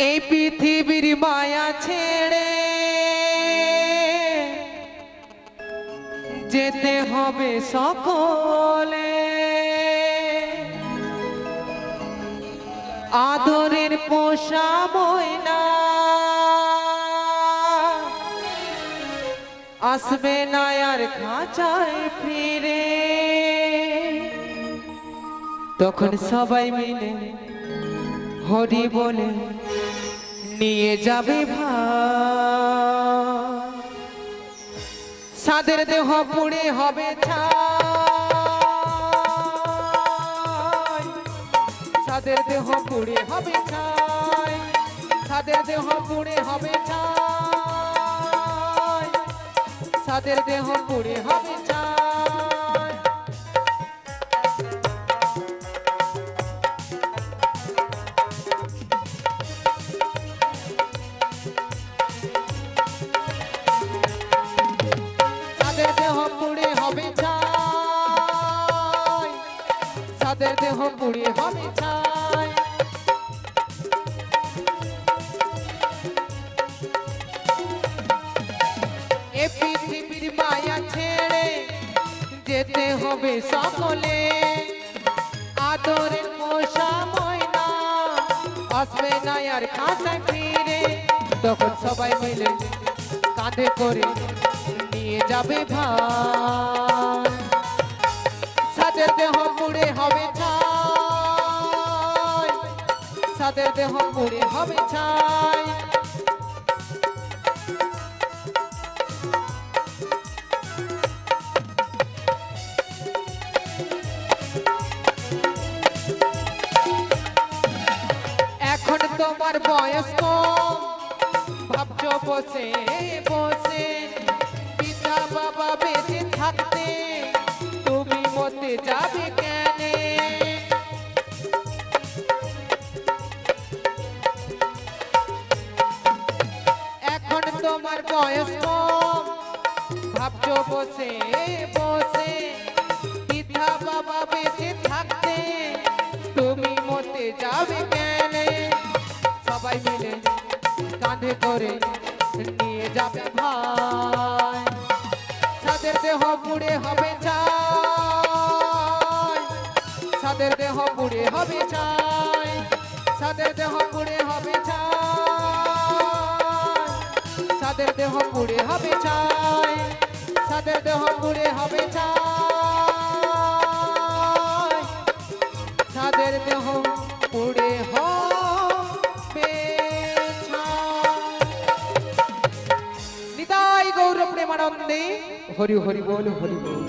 এই পৃথিবীর মায়া ছেড়ে যেতে হবে সকলে, আদরের পোষা ময়না আসবে না আর খাঁচায় ফিরে, তখন সবাই মিলে হরি বলে নিয়ে যাবে ভাই, সাদের দেহ পুড়ে হবে ছাই, সাদের দেহ পুড়ে হবে ছাই, সাদের দেহ পুড়ে হবে ছাই, তাদের দেহ পুড়ে হবে ছাই। তাদের দেহ পুড়ে হবে ছাই, তাদের দেহ পুড়ে হবে ছাই। এ পৃথিবীর মায়া ছেড়ে যেতে হবে সকলে, আদরের পোষা ময়না আসবে না আর খাঁচায় ফিরে, তখন সবাই মিলে কাঁধে করে নিয়ে যাবে ভাই। সাদের দেহ পুড়ে হবে ছাই, সাদের দেহ পুড়ে হবে ছাই। এখন তোমার বয়স কম, ভাবছো বসে বসে পিতা বাবা বেঁচে থাকতে তুমি মতে যাবে কেনে? এখন তোমার বয়স কম, ভাবছো বসে বসে পিতা বাবা বেঁচে থাকতে তুমি মতে যাবে কেনে? সবাই মিলে কাঁধে করে নিয়ে যাবে ভাই। সাদের দেহ পুড়ে হবে ছাই, সাদের দেহ পুড়ে হবে ছাই, সাদের দেহ পুড়ে হবে ছাই, সাদের দেহ পুড়ে হবে ছাই, সাদের দেহ পুড়ে হবে ছাই, সাদের দেহ পুড়ে হবে ছাই। নিতাই গৌর প্রেমানন্দে হরি হরি বল হরি বল।